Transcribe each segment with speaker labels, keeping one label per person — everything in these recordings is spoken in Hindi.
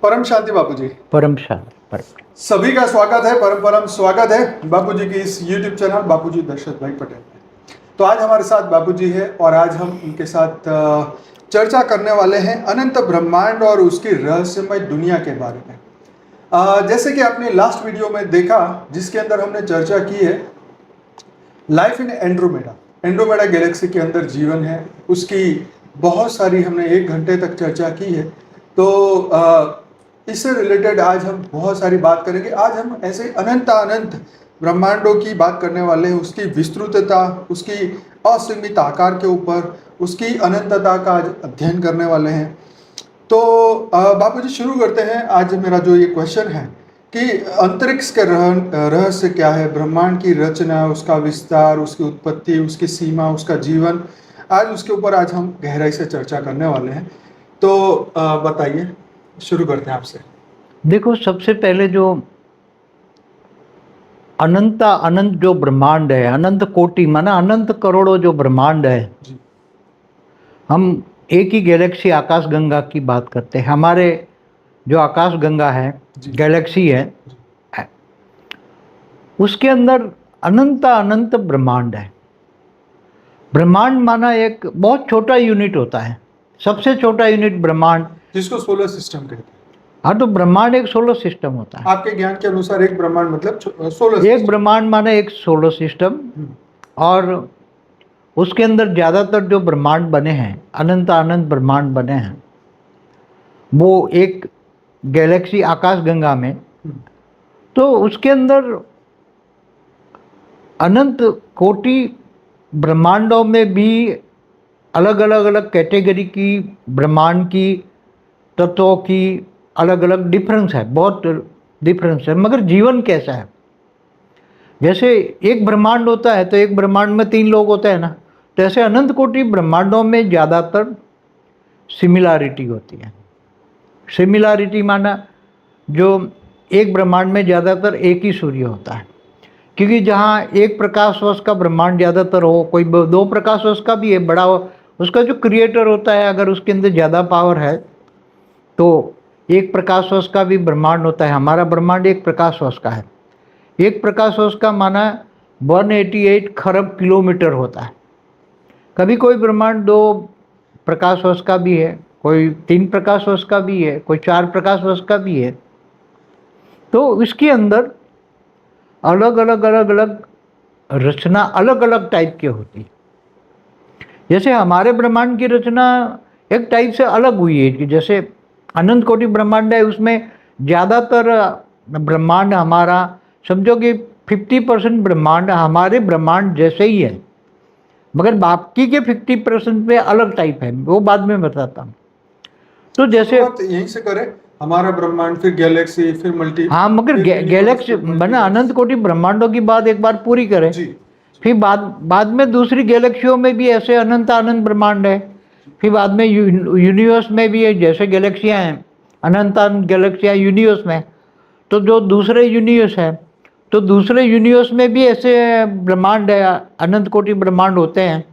Speaker 1: परम शांति बापूजी।
Speaker 2: परम शांति परम।
Speaker 1: सभी का स्वागत है, परम स्वागत है बापूजी की इस YouTube चैनल बापूजी दशरथ भाई पटेल में। तो आज हमारे साथ बापूजी है और आज हम उनके साथ चर्चा करने वाले हैं अनंत ब्रह्मांड और उसकी रहस्यमय दुनिया के बारे में। जैसे कि आपने लास्ट वीडियो में देखा जिसके अंदर हमने चर्चा की है लाइफ इन एंड्रोमेडा गैलेक्सी के अंदर जीवन है, उसकी बहुत सारी हमने 1 घंटे तक चर्चा की है। तो इससे रिलेटेड आज हम बहुत सारी बात करेंगे। आज हम ऐसे अनंत ब्रह्मांडों की बात करने वाले हैं, उसकी विस्तृतता, उसकी असीमित आकार के ऊपर, उसकी अनंतता का आज अध्ययन करने वाले हैं। तो बापूजी शुरू करते हैं। आज मेरा जो ये क्वेश्चन है कि अंतरिक्ष के रहस्य क्या है, ब्रह्मांड की रचना, उसका विस्तार, उसकी उत्पत्ति, उसकी सीमा, उसका जीवन, आज उसके ऊपर आज हम गहराई से चर्चा करने वाले हैं। तो बताइए, शुरू करते हैं आपसे।
Speaker 2: देखो, सबसे पहले जो अनंत जो ब्रह्मांड है, अनंत कोटि माना अनंत करोड़ों जो ब्रह्मांड है
Speaker 1: जी।
Speaker 2: हम एक ही गैलेक्सी आकाश गंगा की बात करते हैं। हमारे जो आकाश गंगा है, गैलेक्सी है, उसके अंदर अनंत ब्रह्मांड है। ब्रह्मांड माना एक बहुत छोटा यूनिट होता है, सबसे छोटा यूनिट ब्रह्मांड,
Speaker 1: जिसको सोलर सिस्टम कहते हैं।
Speaker 2: हाँ, तो ब्रह्मांड एक सोलर सिस्टम होता है।
Speaker 1: आपके ज्ञान के अनुसार एक ब्रह्मांड मतलब सोलर
Speaker 2: एक ब्रह्मांड माने एक सोलर सिस्टम, और उसके अंदर ज़्यादातर जो ब्रह्मांड बने हैं, अनंत ब्रह्मांड बने हैं, वो एक गैलेक्सी आकाश गंगा में। तो उसके अंदर अनंत कोटि ब्रह्मांडों में भी अलग कैटेगरी की ब्रह्मांड की तत्वों की अलग डिफरेंस है, बहुत डिफरेंस है। मगर जीवन कैसा है, जैसे एक ब्रह्मांड होता है तो एक ब्रह्मांड में 3 लोग होते हैं ना, तो ऐसे अनंत कोटि ब्रह्मांडों में ज़्यादातर सिमिलैरिटी होती है। सिमिलैरिटी माना जो एक ब्रह्मांड में ज़्यादातर एक ही सूर्य होता है, क्योंकि जहाँ एक प्रकाश वर्ष का ब्रह्मांड ज़्यादातर हो, कोई 2 प्रकाश वर्ष का भी है बड़ा हो, उसका जो क्रिएटर होता है अगर उसके अंदर ज़्यादा पावर है तो 1 प्रकाश वर्ष का भी ब्रह्मांड होता है। हमारा ब्रह्मांड 1 प्रकाश वर्ष का है। 1 प्रकाश वर्ष का माना 188 खरब किलोमीटर होता है। कभी कोई ब्रह्मांड 2 प्रकाश वर्ष का भी है, कोई 3 प्रकाश वर्ष का भी है, कोई 4 प्रकाश वर्ष का भी है। तो इसके अंदर अलग रचना अलग टाइप की होती है। जैसे हमारे ब्रह्मांड की रचना एक टाइप से अलग हुई है कि जैसे अनंत कोटि ब्रह्मांड है, उसमें ज़्यादातर ब्रह्मांड हमारा, समझो कि 50% ब्रह्मांड हमारे ब्रह्मांड जैसे ही है, मगर बाकी के 50% पे अलग टाइप है, वो बाद में बताता हूँ। तो जैसे
Speaker 1: यहीं से करें, हमारा ब्रह्मांड, फिर गैलेक्सी, फिर मल्टी।
Speaker 2: हाँ, मगर गैलेक्सी बना अनंत कोटि ब्रह्मांडों की बात एक बार पूरी करें जी। फिर बाद में दूसरी गैलेक्सियों में भी ऐसे अनंत ब्रह्मांड है। फिर बाद में यूनिवर्स में भी है, जैसे गैलेक्सियाँ हैं, अनंत गैलेक्सियाँ यूनिवर्स में। तो जो दूसरे यूनिवर्स है, तो दूसरे यूनिवर्स में भी ऐसे ब्रह्मांड है, अनंत कोटि ब्रह्मांड होते हैं।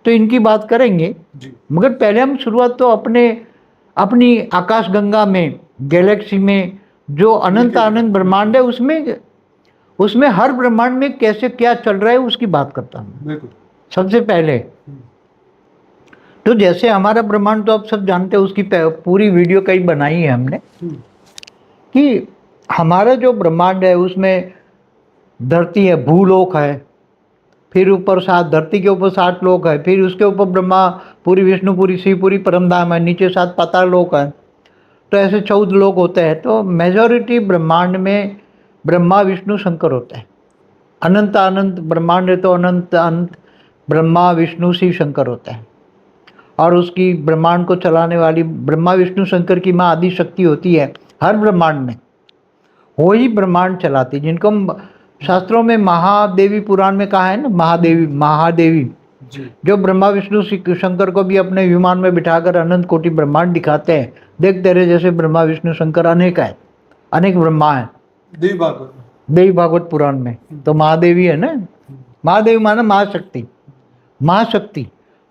Speaker 2: तो इनकी बात करेंगे जी। मगर पहले हम शुरुआत तो अपनी आकाश गंगा में, गैलेक्सी में जो अनंत ब्रह्मांड है, उसमें हर ब्रह्मांड में कैसे क्या चल रहा है उसकी बात करता हूँ। सबसे पहले तो जैसे हमारा ब्रह्मांड तो आप सब जानते हैं, उसकी पूरी वीडियो कई बनाई है हमने कि हमारा जो ब्रह्मांड है उसमें धरती है, भूलोक है, फिर ऊपर 7 धरती के ऊपर 7 लोक है, फिर उसके ऊपर ब्रह्मा, पूरी विष्णुपुरी, शिवपुरी, परमधाम है, नीचे 7 पाताल लोक है। तो ऐसे 14 लोक होते हैं। तो मेजॉरिटी ब्रह्मांड में ब्रह्मा, विष्णु, शंकर होते हैं। अनंत ब्रह्मांड है तो अनंत ब्रह्मा, विष्णु, शिव, शंकर होते हैं। और उसकी ब्रह्मांड को चलाने वाली ब्रह्मा, विष्णु, शंकर की माँ आदि शक्ति होती है हर ब्रह्मांड में, वो ही ब्रह्मांड चलाती, जिनको शास्त्रों में महादेवी पुराण में कहा है ना, महादेवी जो ब्रह्मा, विष्णु, शंकर को भी अपने विमान में बिठाकर अनंत कोटि ब्रह्मांड दिखाते हैं। देख तेरे जैसे ब्रह्मा, विष्णु, शंकर अनेक है, अनेक ब्रह्मा है देवी भागवत पुराण में। तो महादेवी है ना, महादेवी माना महाशक्ति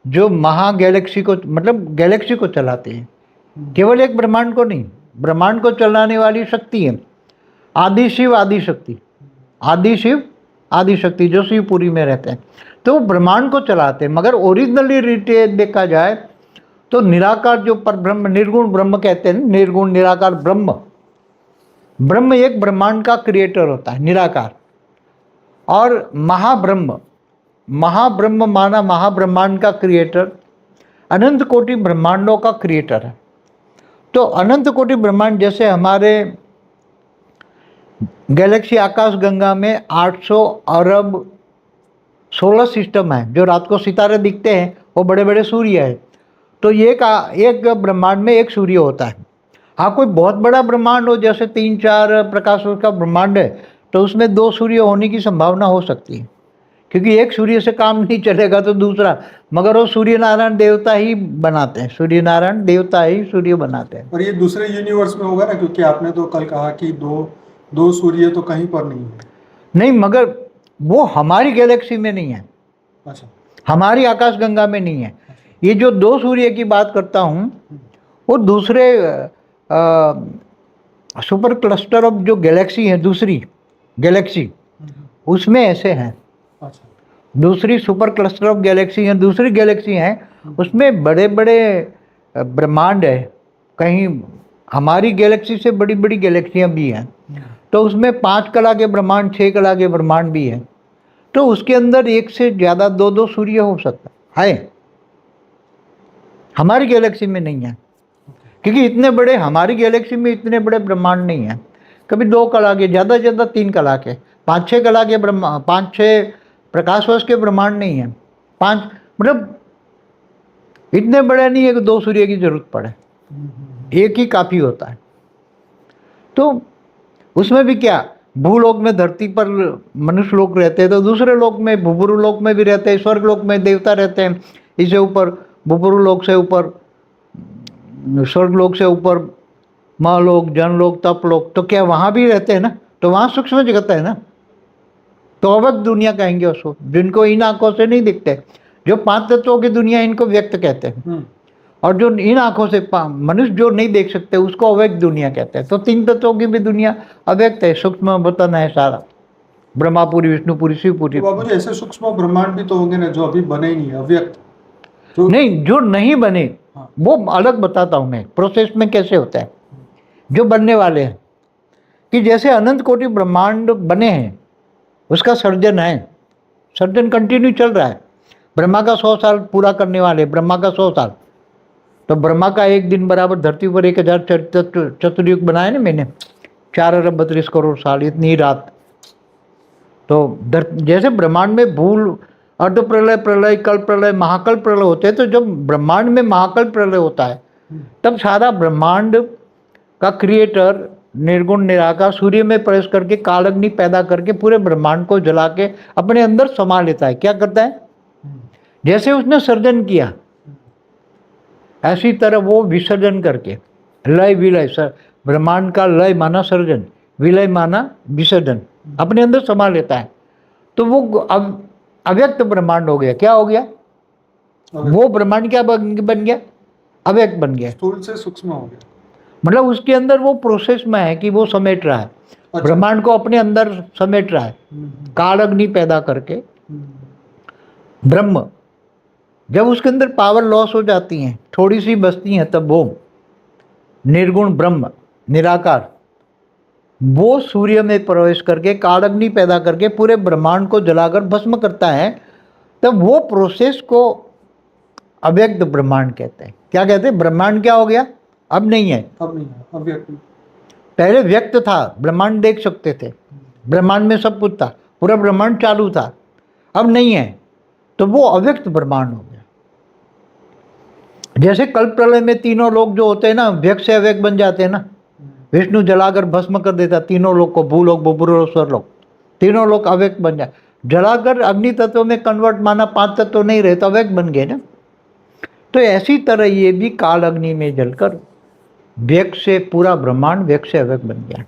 Speaker 2: जो गैलेक्सी को, मतलब गैलेक्सी को चलाती है, केवल एक ब्रह्मांड को नहीं, ब्रह्मांड को चलाने वाली शक्ति है। आदि शिव आदि शक्ति, आदि शिव आदि शक्ति जो शिवपुरी में रहते हैं, तो वो ब्रह्मांड को चलाते हैं। मगर ओरिजिनली रिटे देखा जाए तो निराकार जो पर ब्रह्म, निर्गुण ब्रह्म कहते हैं, निर्गुण निराकार ब्रह्म, ब्रह्म एक ब्रह्मांड का क्रिएटर होता है, निराकार। और महाब्रह्म, महाब्रह्म माना महाब्रह्मांड का क्रिएटर, अनंत कोटि ब्रह्मांडों का क्रिएटर है। तो अनंत कोटि ब्रह्मांड, जैसे हमारे गैलेक्सी आकाश गंगा में 800 अरब सोलर सिस्टम है, जो रात को सितारे दिखते हैं वो बड़े बड़े सूर्य है। तो एक ब्रह्मांड में एक सूर्य होता है। हाँ, कोई बहुत बड़ा ब्रह्मांड हो, जैसे 3-4 प्रकाश वर्ष का ब्रह्मांड है, तो उसमें 2 सूर्य होने की संभावना हो सकती है, क्योंकि एक सूर्य से काम नहीं चलेगा तो दूसरा, मगर वो सूर्य नारायण देवता ही बनाते हैं, सूर्य नारायण देवता ही सूर्य बनाते हैं।
Speaker 1: और ये दूसरे यूनिवर्स में होगा ना, क्योंकि आपने तो कल कहा कि दो सूर्य तो कहीं पर नहीं है।
Speaker 2: नहीं, मगर वो हमारी गैलेक्सी में नहीं है।
Speaker 1: अच्छा,
Speaker 2: हमारी आकाश गंगा में नहीं है। ये जो 2 सूर्य की बात करता हूँ, वो दूसरे सुपर क्लस्टर ऑफ जो गैलेक्सी है, दूसरी गैलेक्सी, उसमें ऐसे हैं।
Speaker 1: अच्छा,
Speaker 2: दूसरी सुपर क्लस्टर ऑफ गैलेक्सी है, दूसरी गैलेक्सी हैं, उसमें बड़े बड़े ब्रह्मांड है। कहीं हमारी गैलेक्सी से बड़ी बड़ी गैलेक्सियाँ भी हैं, तो उसमें 5 कला के ब्रह्मांड, 6 कला के ब्रह्मांड भी हैं। तो उसके अंदर एक से ज़्यादा 2-2 सूर्य हो सकता है। हमारी गैलेक्सी में नहीं है, क्योंकि इतने बड़े, हमारी गैलेक्सी में इतने बड़े ब्रह्मांड नहीं हैं। कभी 2 कला के, ज़्यादा से ज़्यादा 3 कला के, 5-6 कला के 5-6 प्रकाश वर्ष के ब्रह्मांड नहीं है। 5 मतलब इतने बड़े नहीं है कि 2 सूर्य की जरूरत पड़े, एक ही काफ़ी होता है। तो उसमें भी क्या, भूलोक में धरती पर मनुष्य लोग रहते हैं, तो दूसरे लोक में, भूपुरु लोक में भी रहते हैं, स्वर्ग लोक में देवता रहते हैं। इससे ऊपर भूपुरु लोक से ऊपर, स्वर्ग लोक से ऊपर महलोक, जनलोक, तपलोक, तो क्या वहाँ भी रहते हैं ना, तो वहाँ सूक्ष्म जगत है ना। तो अव्यक्त दुनिया कहेंगे उसको, जिनको इन आंखों से नहीं दिखते। जो 5 तत्वों की दुनिया, इनको व्यक्त कहते हैं, और जो इन आंखों से मनुष्य जो नहीं देख सकते, उसको अव्यक्त दुनिया कहते हैं। तो 3 तत्वों की भी दुनिया अव्यक्त है, सूक्ष्म बतन है सारा, ब्रह्मापुरी, विष्णुपुरी, शिवपुरी।
Speaker 1: तो बाबू जी, ऐसे सूक्ष्म ब्रह्मांड भी तो होंगे ना जो अभी बने ही नहीं है, अव्यक्त जो
Speaker 2: नहीं, जो नहीं बने वो अलग बताता हूँ मैं, प्रोसेस में कैसे होता है। जो बनने वाले हैं, कि जैसे अनंत कोटि ब्रह्मांड बने हैं, उसका सर्जन है, सर्जन कंटिन्यू चल रहा है। ब्रह्मा का 100 साल पूरा करने वाले, ब्रह्मा का 100 साल, तो ब्रह्मा का एक दिन बराबर धरती पर 1000 चतुर्युग बनाए ना मैंने, 4 अरब 32 करोड़ साल, इतनी रात। तो जैसे ब्रह्मांड में भूल, अर्ध प्रलय, प्रलय, कल्प प्रलय, महाकल्प प्रलय होते हैं, तो जब ब्रह्मांड में महाकल्प प्रलय होता है, तब सारा ब्रह्मांड का क्रिएटर निर्गुण निराकार सूर्य में प्रवेश करके कालअग्नि पैदा करके पूरे ब्रह्मांड को जला के अपने अंदर समा लेता है। क्या करता है, जैसे उसने सर्जन किया, ऐसी तरह वो विसर्जन करके, लय विलय, ब्रह्मांड का लय माना सर्जन, विलय माना विसर्जन, अपने अंदर समा लेता है। तो वो अब अव्यक्त ब्रह्मांड हो गया। क्या हो गया, वो ब्रह्मांड क्या बन गया, अव्यक्त बन गया,
Speaker 1: स्थूल से सूक्ष्म हो गया।
Speaker 2: मतलब उसके अंदर वो प्रोसेस में है कि वो समेट रहा है, ब्रह्मांड को अपने अंदर समेट रहा है, कालअग्नि पैदा करके। ब्रह्म जब उसके अंदर पावर लॉस हो जाती हैं, थोड़ी सी बचती हैं, तब वो निर्गुण ब्रह्म निराकार, वो सूर्य में प्रवेश करके कालअग्नि पैदा करके पूरे ब्रह्मांड को जलाकर भस्म करता है। तब वो प्रोसेस को अव्यक्त ब्रह्मांड कहते हैं। क्या कहते हैं, ब्रह्मांड क्या हो गया, अब नहीं है,
Speaker 1: अब नहीं है, अव्यक्त।
Speaker 2: पहले व्यक्त था, ब्रह्मांड देख सकते थे, ब्रह्मांड में सब कुछ था, पूरा ब्रह्मांड चालू था, अब नहीं है, तो वो अव्यक्त ब्रह्मांड हो गया। जैसे कल्प प्रलय में तीनों लोग जो होते हैं ना, व्यक्त से अव्यक्त बन जाते हैं ना, विष्णु जलाकर भस्म कर देता तीनों लोग को, भूलोक, भूपुरलोक, स्वर्गलोक, तीनों लोग अव्यक्त बन जाए, जलाकर अग्नि तत्व में कन्वर्ट माना, 5 तत्व नहीं रहे तो अव्यक्त बन गए ना। तो ऐसी तरह ये भी काल अग्नि में जलकर व्यक्त से पूरा ब्रह्मांड व्यक्त से अव्यक्त बन गया।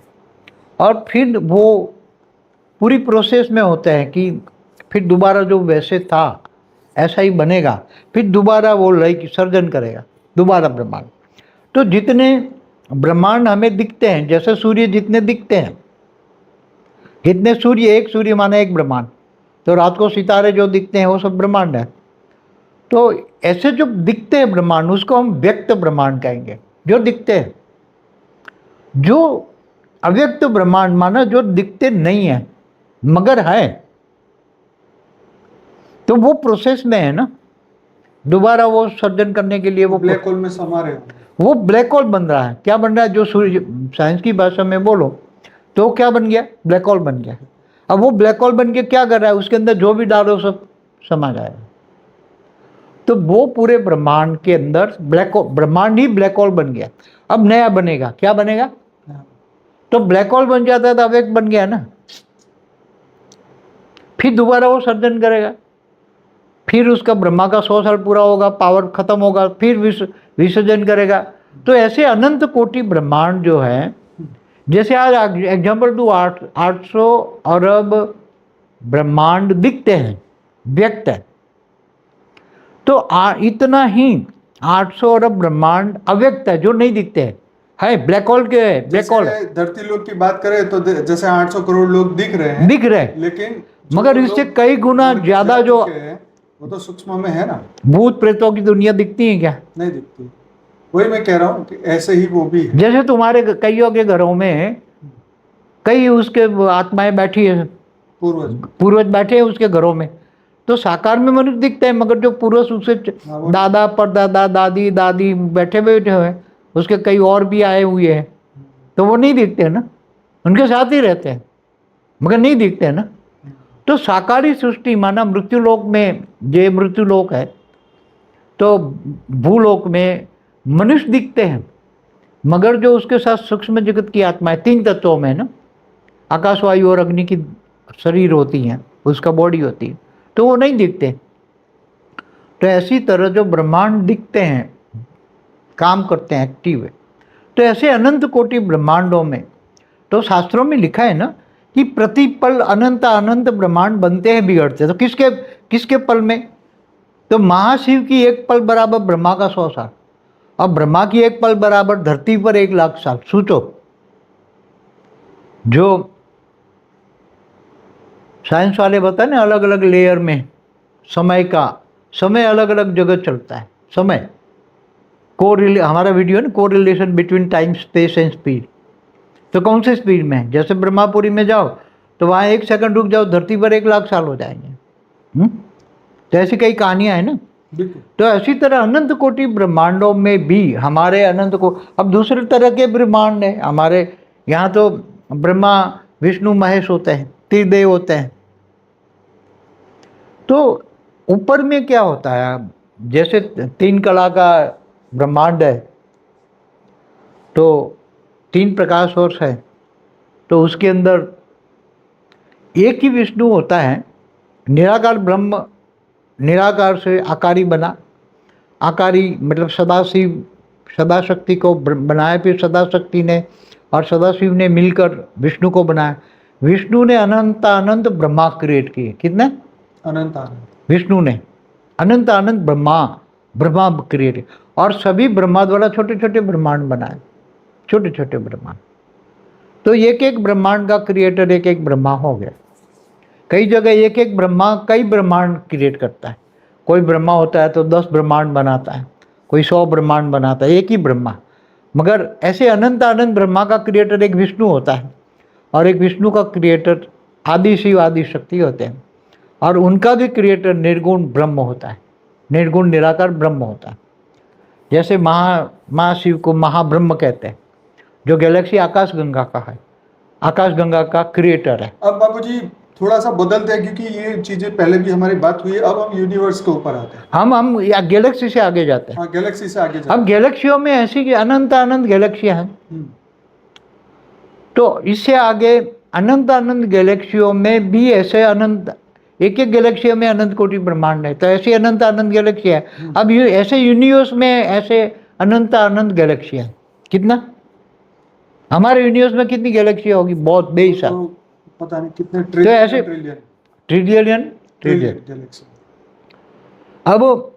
Speaker 2: और फिर वो पूरी प्रोसेस में होता है कि फिर दोबारा जो वैसे था ऐसा ही बनेगा, फिर दोबारा वो लय की सर्जन करेगा, दोबारा ब्रह्मांड। तो जितने ब्रह्मांड हमें दिखते हैं, जैसे सूर्य जितने दिखते हैं, कितने सूर्य, एक सूर्य माना एक ब्रह्मांड, तो रात को सितारे जो दिखते हैं वो सब ब्रह्मांड है। तो ऐसे जो दिखते हैं ब्रह्मांड, उसको हम व्यक्त ब्रह्मांड कहेंगे, जो दिखते हैं। जो अव्यक्त ब्रह्मांड माना जो दिखते नहीं है मगर है, तो वो प्रोसेस में है ना, दोबारा वो सर्जन करने के लिए वो
Speaker 1: ब्लैक होल में समा रहे होंगे।
Speaker 2: वो ब्लैक होल बन रहा है। क्या बन रहा है? जो सूर्य, साइंस की भाषा में बोलो तो क्या बन गया? ब्लैक होल बन गया। अब वो ब्लैक होल बन के क्या कर रहा है? उसके अंदर जो भी डालो सब समा जाएगा। तो वो पूरे ब्रह्मांड के अंदर ब्लैक होल, ब्रह्मांड ही ब्लैक होल बन गया। अब नया बनेगा, क्या बनेगा? तो ब्लैक होल बन जाता है तो अब एक बन गया ना, फिर दोबारा वो सर्जन करेगा, फिर उसका ब्रह्मा का 100 साल पूरा होगा, पावर खत्म होगा, फिर विसर्जन करेगा। तो ऐसे अनंत कोटि ब्रह्मांड जो है, जैसे आज एग्जाम्पल दूँ, 800 अरब ब्रह्मांड दिखते हैं, व्यक्त है, तो इतना ही 800 अरब ब्रह्मांड अव्यक्त है, जो नहीं दिखते हैं, है ब्लैक होल के, ब्लैक होल।
Speaker 1: धरती लोग की बात करें तो जैसे 800 करोड़ लोग दिख रहे हैं, लेकिन
Speaker 2: मगर इससे कई गुना ज्यादा जो
Speaker 1: वो तो सूक्ष्म में है ना।
Speaker 2: भूत प्रेतों की दुनिया दिखती है क्या?
Speaker 1: नहीं दिखती। वही मैं कह रहा हूँ कि ऐसे ही वो भी है।
Speaker 2: जैसे तुम्हारे कईयों के घरों में कई उसके आत्माएं बैठी है, पूर्वज बैठे हैं उसके घरों में, तो साकार में मनुष्य दिखते हैं, मगर जो पूर्वज उससे दादा परदादा दादी दादी बैठे हुए, उसके कई और भी आए हुए हैं, तो वो नहीं दिखते ना, उनके साथ ही रहते हैं मगर नहीं दिखते ना। तो साकारी सृष्टि माना मृत्युलोक में, जे मृत्युलोक है, तो भूलोक में मनुष्य दिखते हैं, मगर जो उसके साथ सूक्ष्म जगत की आत्माएं, 3 तत्वों में ना, आकाश वायु और अग्नि की शरीर होती हैं, उसका बॉडी होती है, तो वो नहीं दिखते। तो ऐसी तरह जो ब्रह्मांड दिखते हैं, काम करते हैं, एक्टिव है, तो ऐसे अनंत कोटि ब्रह्मांडों में, तो शास्त्रों में लिखा है ना कि प्रतिपल अनंत अनंत ब्रह्मांड बनते हैं, बिगड़ते हैं। तो किसके किसके पल में? तो महाशिव की एक पल बराबर ब्रह्मा का 100 साल, और ब्रह्मा की एक पल बराबर धरती पर 1 लाख साल। सोचो, जो साइंस वाले बताए ना, अलग अलग लेयर में समय अलग अलग जगह चलता है। समय हमारा वीडियो है ना, correlation between time space and speed. तो कौन से स्पीड में है? जैसे ब्रह्मापुरी में जाओ तो वहाँ 1 सेकंड रुक जाओ, धरती पर 1 लाख साल हो जाएंगे। तो ऐसी कई कहानियाँ हैं ना। तो ऐसी तरह अनंत कोटि ब्रह्मांडों में भी हमारे अनंत को, अब दूसरे तरह के ब्रह्मांड है हमारे यहाँ। तो ब्रह्मा विष्णु महेश होते हैं, त्रिदेव होते हैं। तो ऊपर में क्या होता है? जैसे 3 कला का ब्रह्मांड है, तो 3 प्रकाश सोर्स है, तो उसके अंदर एक ही विष्णु होता है, निराकार ब्रह्म, निराकार से आकारी बना। आकारी मतलब सदाशिव, सदाशक्ति को बनाया, फिर सदाशक्ति ने और सदाशिव ने मिलकर विष्णु को बनाया। विष्णु ने अनंत अनंत ब्रह्मा क्रिएट किए। कितने?
Speaker 1: अनंत अनंत। विष्णु
Speaker 2: ने अनंत अनंत ब्रह्मा क्रिएट, और सभी ब्रह्मा द्वारा छोटे छोटे ब्रह्मांड बनाए, छोटे छोटे ब्रह्मांड। तो एक एक ब्रह्मांड का क्रिएटर एक एक ब्रह्मा हो गया। कई जगह एक एक ब्रह्मा कई ब्रह्मांड क्रिएट करता है। कोई ब्रह्मा होता है तो 10 ब्रह्मांड बनाता है, कोई 100 ब्रह्मांड बनाता है, एक ही ब्रह्मा। मगर ऐसे अनंत अनंत ब्रह्मा का क्रिएटर एक विष्णु होता है, और एक विष्णु का क्रिएटर आदि शिव आदि शक्ति होते हैं, और उनका भी क्रिएटर निर्गुण ब्रह्म होता है, निर्गुण निराकार ब्रह्म होता है। जैसे महाशिव को महाब्रह्म कहते हैं, जो गैलेक्सी आकाश गंगा का है, आकाश गंगा का क्रिएटर है।
Speaker 1: अब बाबूजी थोड़ा सा बदलते हैं, क्योंकि ये चीजें पहले भी हमारी बात हुई है। अब हम यूनिवर्स के ऊपर आते हैं,
Speaker 2: हम या गैलेक्सी से आगे जाते हैं।
Speaker 1: हाँ, गैलेक्सी से आगे जाते
Speaker 2: अब गैलेक्सियों में ऐसी कि अनंत अनंत गैलेक्सियां हैं। तो इससे आगे अनंत अनंत गैलेक्सियों में भी ऐसे अनंत, एक एक गैलेक्सी में अनंत कोटि ब्रह्मांड है। तो ऐसी अनंत अनंत गैलेक्सी है। अब ऐसे यूनिवर्स में ऐसे अनंत अनंत गैलेक्सी है। कितना? हमारे यूनिवर्स में कितनी गैलेक्सी होगी? बहुत बेहिसाब,
Speaker 1: तो पता नहीं कितने
Speaker 2: तो ऐसे ट्रिलियन गैलेक्सी। अब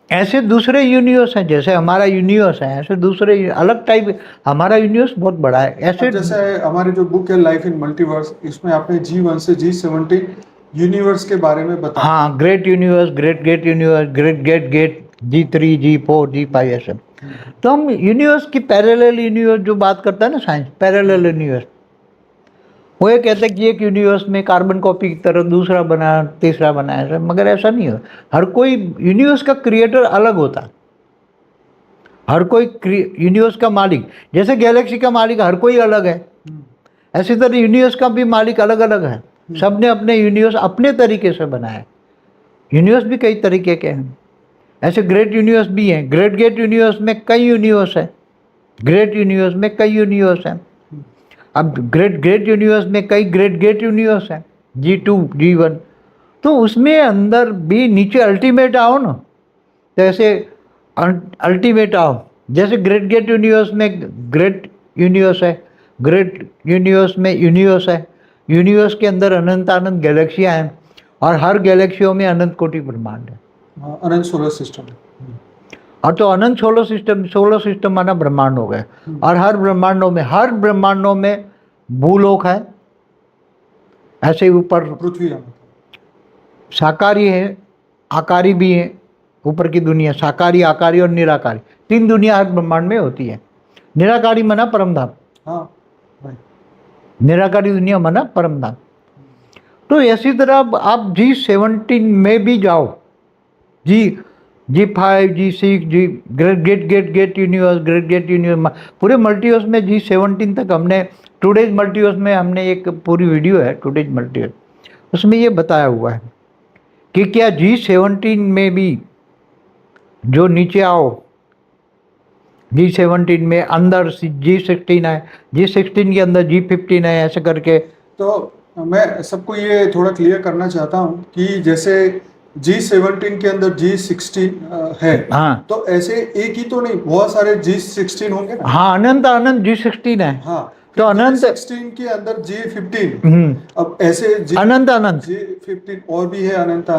Speaker 2: ऐसे दूसरे यूनिवर्स हैं, जैसे हमारा यूनिवर्स है ऐसे दूसरे अलग टाइप, हमारा यूनिवर्स बहुत बड़ा है ऐसे।
Speaker 1: अब जैसे हमारी जो बुक है लाइफ इन मल्टीवर्स, इसमें आपने G1 से G17 यूनिवर्स के बारे में बताया।
Speaker 2: हाँ, great universe, great gate universe, great gate gate, G3 G4 G5 ऐसे। तो हम यूनिवर्स की पैरेलल यूनिवर्स जो बात करता है ना साइंस, पैरेलल यूनिवर्स, वो ये कहता है कि एक यूनिवर्स में कार्बन कॉपी की तरह दूसरा बना, तीसरा बना, ऐसा, मगर ऐसा नहीं हो। हर कोई यूनिवर्स का क्रिएटर अलग होता है, हर कोई यूनिवर्स का मालिक, जैसे गैलेक्सी का मालिक हर कोई अलग है, ऐसी तरह यूनिवर्स का भी मालिक अलग अलग है। सबने अपने यूनिवर्स अपने तरीके से बनाया। यूनिवर्स भी कई तरीके के हैं, ऐसे ग्रेट यूनिवर्स भी हैं। ग्रेट गेट यूनिवर्स में कई यूनिवर्स हैं, ग्रेट यूनिवर्स में कई यूनिवर्स हैं। अब ग्रेट ग्रेट यूनिवर्स में कई ग्रेट गेट यूनिवर्स हैं, G2 G1। तो उसमें अंदर भी नीचे अल्टीमेट आओ ना, तो ऐसे अल्टीमेट आओ, जैसे ग्रेट गेट यूनिवर्स में ग्रेट यूनिवर्स है, ग्रेट यूनिवर्स में यूनिवर्स है, यूनिवर्स के अंदर अनंत अनंत गैलेक्सियाँ हैं, और हर गैलेक्सियों में अनंत कोटि ब्रह्मांड है,
Speaker 1: अनंत सोलर सिस्टम।
Speaker 2: और तो अनंत सोलर सिस्टम माना ब्रह्मांड हो गए, और हर ब्रह्मांडों में भूलोक है, ऐसे ही ऊपर
Speaker 1: पृथ्वी
Speaker 2: साकारी है, आकारी भी है, ऊपर की दुनिया साकारी, आकारी और निराकारी, तीन दुनिया हर ब्रह्मांड में होती है। निराकारी मना परमधाम,
Speaker 1: हाँ,
Speaker 2: निराकारी दुनिया मना परमधाम। तो इसी तरह आप G17 में भी जाओ, G5 G6 great gate universe, पूरे मल्टीवर्स में G17 तक हमने, टुडेज मल्टीवर्स में हमने एक पूरी वीडियो है टुडेज मल्टीवर्स, उसमें ये बताया हुआ है कि क्या G17 में भी जो नीचे आओ, G17 में अंदर G16 है, G16 के अंदर G15 है, ऐसे करके।
Speaker 1: तो मैं सबको ये थोड़ा क्लियर करना चाहता हूँ कि जैसे G17 के अंदर G16 है,
Speaker 2: हाँ,
Speaker 1: तो ऐसे एक ही तो नहीं, बहुत सारे G16 होंगे ना।
Speaker 2: हाँ, अनंत G16 है।
Speaker 1: हाँ,
Speaker 2: तो अनंत
Speaker 1: G16 के अंदर G15, अब ऐसे
Speaker 2: अनंत
Speaker 1: G15 और भी है अनंत।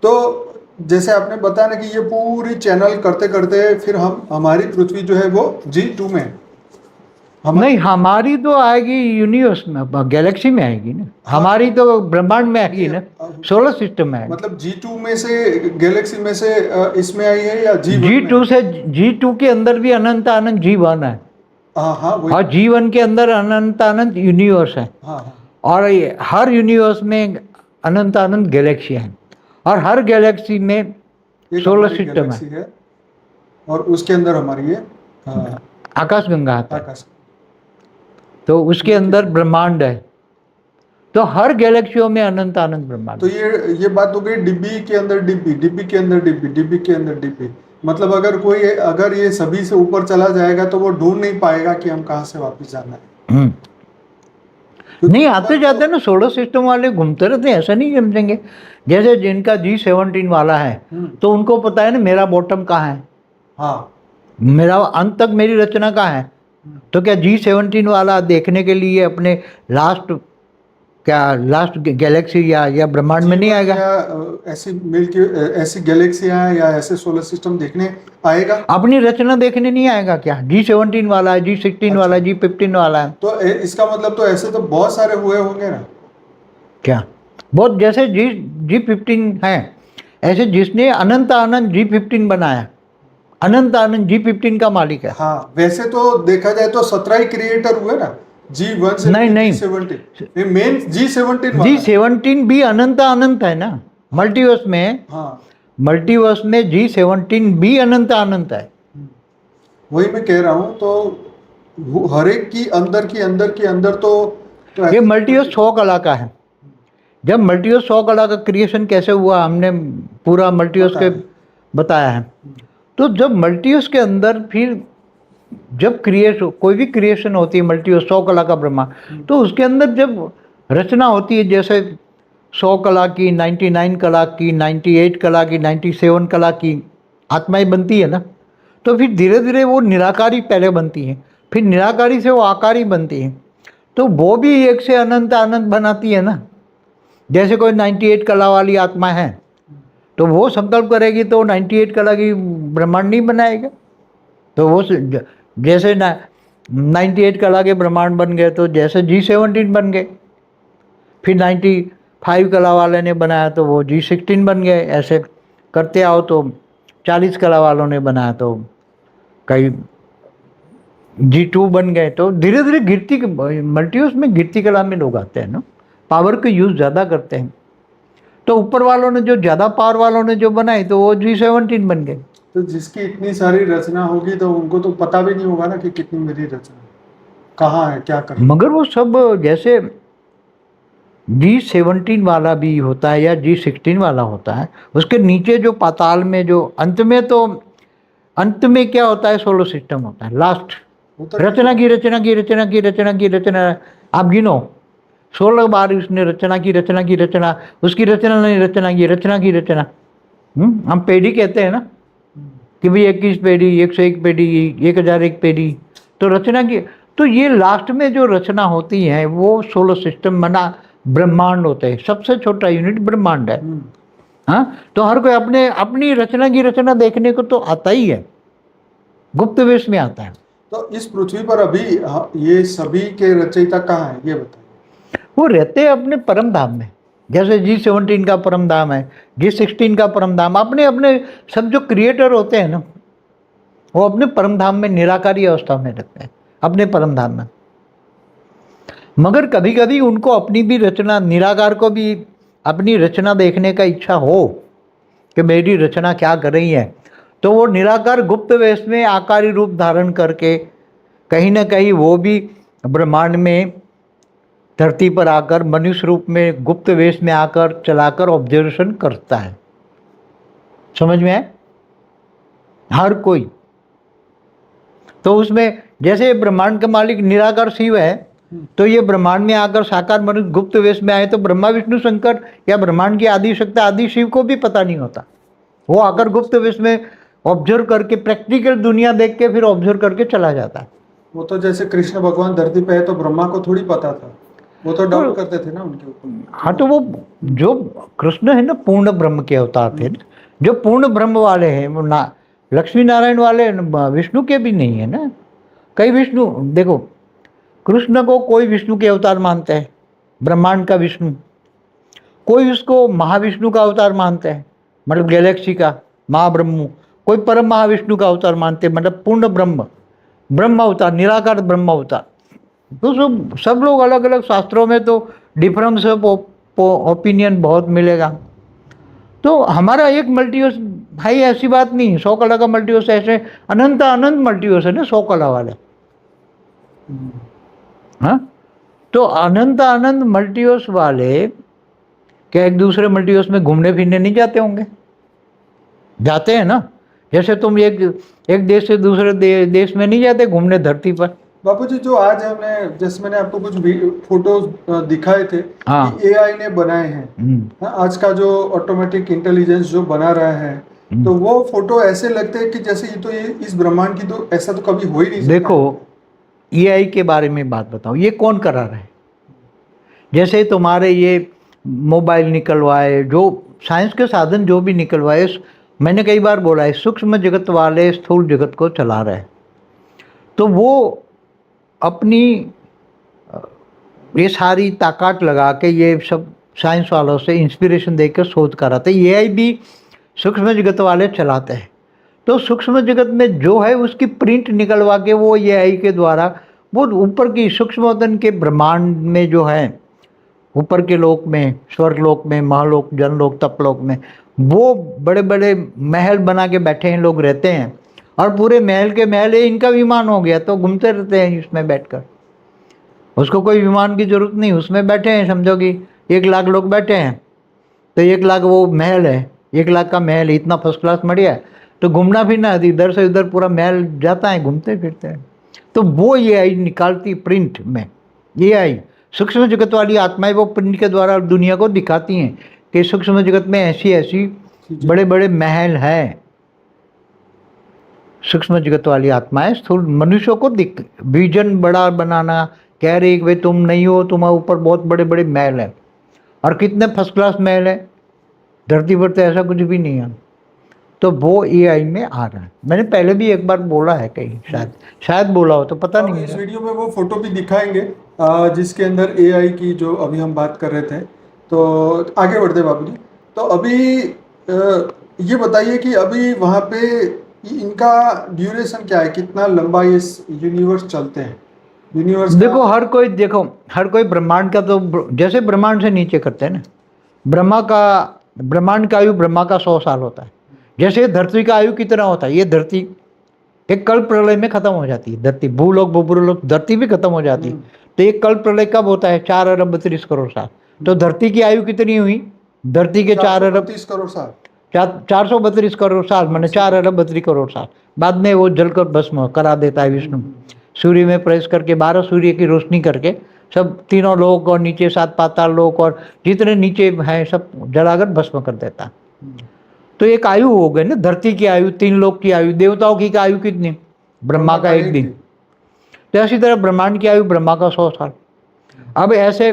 Speaker 1: तो जैसे आपने बताया ना कि ये पूरी चैनल करते करते फिर हमारी पृथ्वी जो है वो G2 में
Speaker 2: नहीं, हमारी तो आएगी यूनिवर्स में, गैलेक्सी में आएगी ना, हमारी तो ब्रह्मांड में आएगी ना, सोलर सिस्टम में आएगी।
Speaker 1: मतलब G2 में से, गैलेक्सी में से इसमें आई है या
Speaker 2: G2 से, G2 के अंदर भी अनंत G1 है,
Speaker 1: हाँ,
Speaker 2: और G1 के अंदर अनंत यूनिवर्स है, और हर यूनिवर्स में अनंत गैलेक्सी है, और हर गैलेक्सी में सोलर सिस्टम है,
Speaker 1: और उसके अंदर हमारी ये
Speaker 2: आकाशगंगा आता है, तो उसके अंदर ब्रह्मांड है। तो हर गैलेक्सियों में अनंत ब्रह्मांड।
Speaker 1: तो ये बात हो गई डिब्बी के अंदर डिब्बी, डिब्बी के अंदर डिब्बी, डिब्बी के अंदर डिब्बी। मतलब अगर ये सभी से ऊपर चला जाएगा तो वो ढूंढ नहीं पाएगा कि हम कहाँ से वापस जाना है।
Speaker 2: नहीं, आते जाते ना सोलर सिस्टम वाले घूमते रहते हैं, ऐसा नहीं समझेंगे। जैसे जिनका G17 वाला है तो उनको पता है ना मेरा बॉटम कहाँ है,
Speaker 1: हाँ,
Speaker 2: मेरा अंत तक मेरी रचना कहाँ है। तो क्या G17 वाला देखने के लिए अपने लास्ट गैलेक्सी या ब्रह्मांड में नहीं आएगा, ऐसी गैलेक्सियां या ऐसे सोलर सिस्टम देखने आएगा, अपनी रचना देखने नहीं आएगा? क्या G17 वाला है, G16 वाला है, G15 वाला है, तो इसका मतलब तो ऐसे तो बहुत सारे हुए होंगे ना। क्या बहुत, जैसे G15 है, ऐसे जिसने अनंत G15 बनाया, अनंत G15 का मालिक है। हाँ, वैसे तो देखा जाए तो 17 ही क्रिएटर हुए ना, G1 से नहीं, G17 मेन G17 भी अनंत है ना मल्टीवर्स में। हाँ, मल्टीवर्स में G17 भी अनंत है। वही मैं कह रहा हूँ, तो हर एक की अंदर तो ये मल्टीवर्स 100 कला का है। जब मल्टीवर्स 100 कला का क्रिएशन कैसे हुआ, हमने पूरा मल्टीवर्स के बताया है। तो जब मल्टीवर्स के अंदर फिर जब कोई भी क्रिएशन होती है, मल्टीवर्स 100 कला का ब्रह्मांड, तो उसके अंदर जब रचना होती है, जैसे 100 कला की, 99 कला की, 98 कला की, 97 कला की आत्माएं बनती है ना, तो फिर धीरे धीरे वो निराकारी पहले बनती है, फिर निराकारी से वो आकारी बनती है, तो वो भी एक से अनंत बनाती है ना। जैसे कोई 98 कला वाली आत्मा है, तो वो संकल्प करेगी तो 98 कला की ब्रह्मांड नहीं बनाएगा। तो वो जैसे ना 98 कला के ब्रह्मांड बन गए तो जैसे G17 बन गए, फिर 95 कला वाले ने बनाया तो वो G16 बन गए। ऐसे करते आओ तो 40 कला वालों ने बनाया तो कई G2 बन गए। तो धीरे धीरे गिरती मल्टीवर्स में गिरती कला में लोग आते हैं ना, पावर का यूज़ ज़्यादा करते हैं। तो ऊपर वालों ने जो ज़्यादा पावर वालों ने जो बनाई तो वो G17 बन गए।
Speaker 1: तो जिसकी इतनी सारी रचना होगी तो उनको तो पता भी नहीं होगा ना कि कितनी मेरी रचना कहाँ है, क्या कर।
Speaker 2: मगर वो सब जैसे G17 वाला भी होता है या G16 वाला होता है, उसके नीचे जो पाताल में जो अंत में, तो अंत में क्या होता है, सोलर सिस्टम होता है। लास्ट रचना की रचना की रचना की रचना की रचना, आप गिनो 16 बार उसने रचना की रचना की रचना, उसकी रचना नहीं, रचना की रचना की रचना। हम पेढ़ी कहते हैं ना कि भाई 21 पेढ़ी, 101 पेढ़ी, 1001 पेढ़ी, तो रचना की। तो ये लास्ट में जो रचना होती है वो सोलर सिस्टम बना ब्रह्मांड होते हैं। सबसे छोटा यूनिट ब्रह्मांड है। हाँ, तो हर कोई अपने अपनी रचना की रचना देखने को तो आता ही है, गुप्त वेश में आता है।
Speaker 1: तो इस पृथ्वी पर अभी ये सभी के रचयिता कहाँ है, ये बताइए।
Speaker 2: वो रहते हैं अपने परम धाम में। जैसे G17 का परम धाम है, G16 का परम धाम, अपने अपने सब जो क्रिएटर होते हैं ना, वो अपने परम धाम में निराकारी अवस्था में रहते हैं, अपने परम धाम में। मगर कभी कभी उनको अपनी भी रचना, निराकार को भी अपनी रचना देखने का इच्छा हो कि मेरी रचना क्या कर रही है, तो वो निराकार गुप्त वेश में आकारी रूप धारण करके कहीं ना कहीं वो भी ब्रह्मांड में धरती पर आकर मनुष्य रूप में गुप्त वेश में आकर चलाकर ऑब्जर्वेशन करता है। समझ में आए? हर कोई। तो उसमें जैसे ब्रह्मांड का मालिक निराकार शिव है, तो ये ब्रह्मांड में आकर साकार मनुष्य गुप्त वेश में आए तो ब्रह्मा विष्णु शंकर या ब्रह्मांड की आदि शक्ति आदि शिव को भी पता नहीं होता। वो आकर गुप्त वेश में ऑब्जर्व करके प्रैक्टिकल दुनिया देख के फिर ऑब्जर्व करके चला जाता है।
Speaker 1: वो तो जैसे कृष्ण भगवान धरती पे है तो ब्रह्मा को थोड़ी पता था, वो तो डाउट करते थे ना उनके ऊपर।
Speaker 2: हाँ, तो वो जो कृष्ण है ना, पूर्ण ब्रह्म के अवतार थे ना, जो पूर्ण ब्रह्म वाले हैं, वो ना लक्ष्मी नारायण वाले विष्णु के भी नहीं है ना। कई विष्णु, देखो कृष्ण को कोई विष्णु के अवतार मानते हैं, ब्रह्मांड का विष्णु, कोई उसको महाविष्णु का अवतार मानते हैं, मतलब गैलेक्सी का महाब्रह्म, कोई परम महाविष्णु का अवतार मानते हैं, मतलब पूर्ण ब्रह्म, ब्रह्म अवतार, निराकार ब्रह्म अवतार। तो सब लोग अलग अलग शास्त्रों में तो डिफरेंस ऑफ ओपिनियन बहुत मिलेगा। तो हमारा एक मल्टीवर्स भाई ऐसी बात नहीं, 100 कला का मल्टीवर्स ऐसे अनंत अनंत मल्टीवर्स है ना, 100 कला वाले। हाँ, तो अनंत अनंत मल्टीवर्स वाले क्या एक दूसरे मल्टीवर्स में घूमने फिरने नहीं जाते होंगे? जाते हैं ना। जैसे तुम एक देश से दूसरे देश में नहीं जाते घूमने धरती पर।
Speaker 1: बापूजी, जो आज हमने, जैसे मैंने आपको कुछ फोटोज दिखाए थे,
Speaker 2: हाँ,
Speaker 1: कि एआई ने बनाए हैं। आज का जो ऑटोमेटिक इंटेलिजेंस जो बना रहा है, तो वो फोटो ऐसे लगते हैं कि जैसे ये इस ब्रह्मांड की तो ऐसा तो कभी हो ही नहीं सकता।
Speaker 2: देखो एआई के बारे में बात बताओ, ये कौन करा रहा है? जैसे तुम्हारे ये मोबाइल निकलवाए, जो साइंस के साधन जो भी निकलवाए, मैंने कई बार बोला है, सूक्ष्म जगत वाले स्थूल जगत को चला रहे हैं। तो वो अपनी ये सारी ताकत लगा के ये सब साइंस वालों से इंस्पिरेशन देकर शोध कराते हैं। एआई भी सूक्ष्म जगत वाले चलाते हैं। तो सूक्ष्म जगत में जो है उसकी प्रिंट निकलवा के वो एआई के द्वारा वो ऊपर की सूक्ष्मतन के ब्रह्मांड में जो है, ऊपर के लोक में, स्वर्ग लोक में, महालोक, जनलोक, तपलोक में, वो बड़े बड़े महल बना के बैठे हैं, लोग रहते हैं, और पूरे महल के महल इनका विमान हो गया तो घूमते रहते हैं इसमें बैठकर। उसको कोई विमान की जरूरत नहीं, उसमें बैठे हैं। समझो कि 1 लाख लोग बैठे हैं तो 1 लाख वो महल है, 1 लाख का महल इतना फर्स्ट क्लास बढ़िया है, तो घूमना फिरना इधर से उधर पूरा महल जाता है, घूमते फिरते हैं। तो वो एआई निकालती प्रिंट में, एआई सूक्ष्म जगत वाली आत्माएं वो प्रिंट के द्वारा दुनिया को दिखाती हैं कि सूक्ष्म जगत में ऐसी ऐसी बड़े बड़े महल हैं। सूक्ष्म जगत वाली आत्माएं स्थूल मनुष्यों को विजन बड़ा बनाना, कह रही कि भाई तुम नहीं हो, तुम्हारे ऊपर बहुत बड़े बड़े महल हैं, और कितने फर्स्ट क्लास महल है, धरती पर तो ऐसा कुछ भी नहीं है। तो वो एआई में आ रहा है। मैंने पहले भी एक बार बोला है कहीं, शायद बोला हो तो पता नहीं
Speaker 1: इस
Speaker 2: मुझे।
Speaker 1: वीडियो में वो फोटो भी दिखाएंगे जिसके अंदर एआई की जो अभी हम बात कर रहे थे। तो आगे बढ़ते बाबूजी। तो अभी ये बताइए कि अभी वहाँ पे इनका ड्यूरेशन क्या है, कितना लंबा ये यूनिवर्स चलते हैं, यूनिवर्स
Speaker 2: देखो हर कोई ब्रह्मांड का, तो जैसे ब्रह्मांड से नीचे करते हैं ना, ब्रह्मांड का आयु ब्रह्मा का 100 साल होता है। जैसे धरती का आयु कितना होता है, ये धरती एक कल्प प्रलय में खत्म हो जाती है। धरती भूलोक भूलोक धरती भी खत्म हो जाती है। तो एक कल्प प्रलय कब होता है? 4 अरब 32 करोड़ साल। तो धरती की आयु कितनी हुई? धरती के 4 अरब
Speaker 1: 30 करोड़ साल,
Speaker 2: 432 करोड़ साल, मैंने 4 अरब 32 करोड़ साल। बाद में वो जलकर भस्म करा देता है विष्णु, सूर्य में प्रवेश करके 12 सूर्य की रोशनी करके सब तीनों लोक और नीचे 7 पाताल लोक और जितने नीचे हैं सब जलाकर भस्म कर देता है। तो एक आयु हो गई ना, धरती की आयु, 3 लोक की आयु, देवताओं की आयु कितनी? ब्रह्मा का 1 दिन। तो इसी तरह ब्रह्मांड की आयु ब्रह्मा का 100 साल। अब ऐसे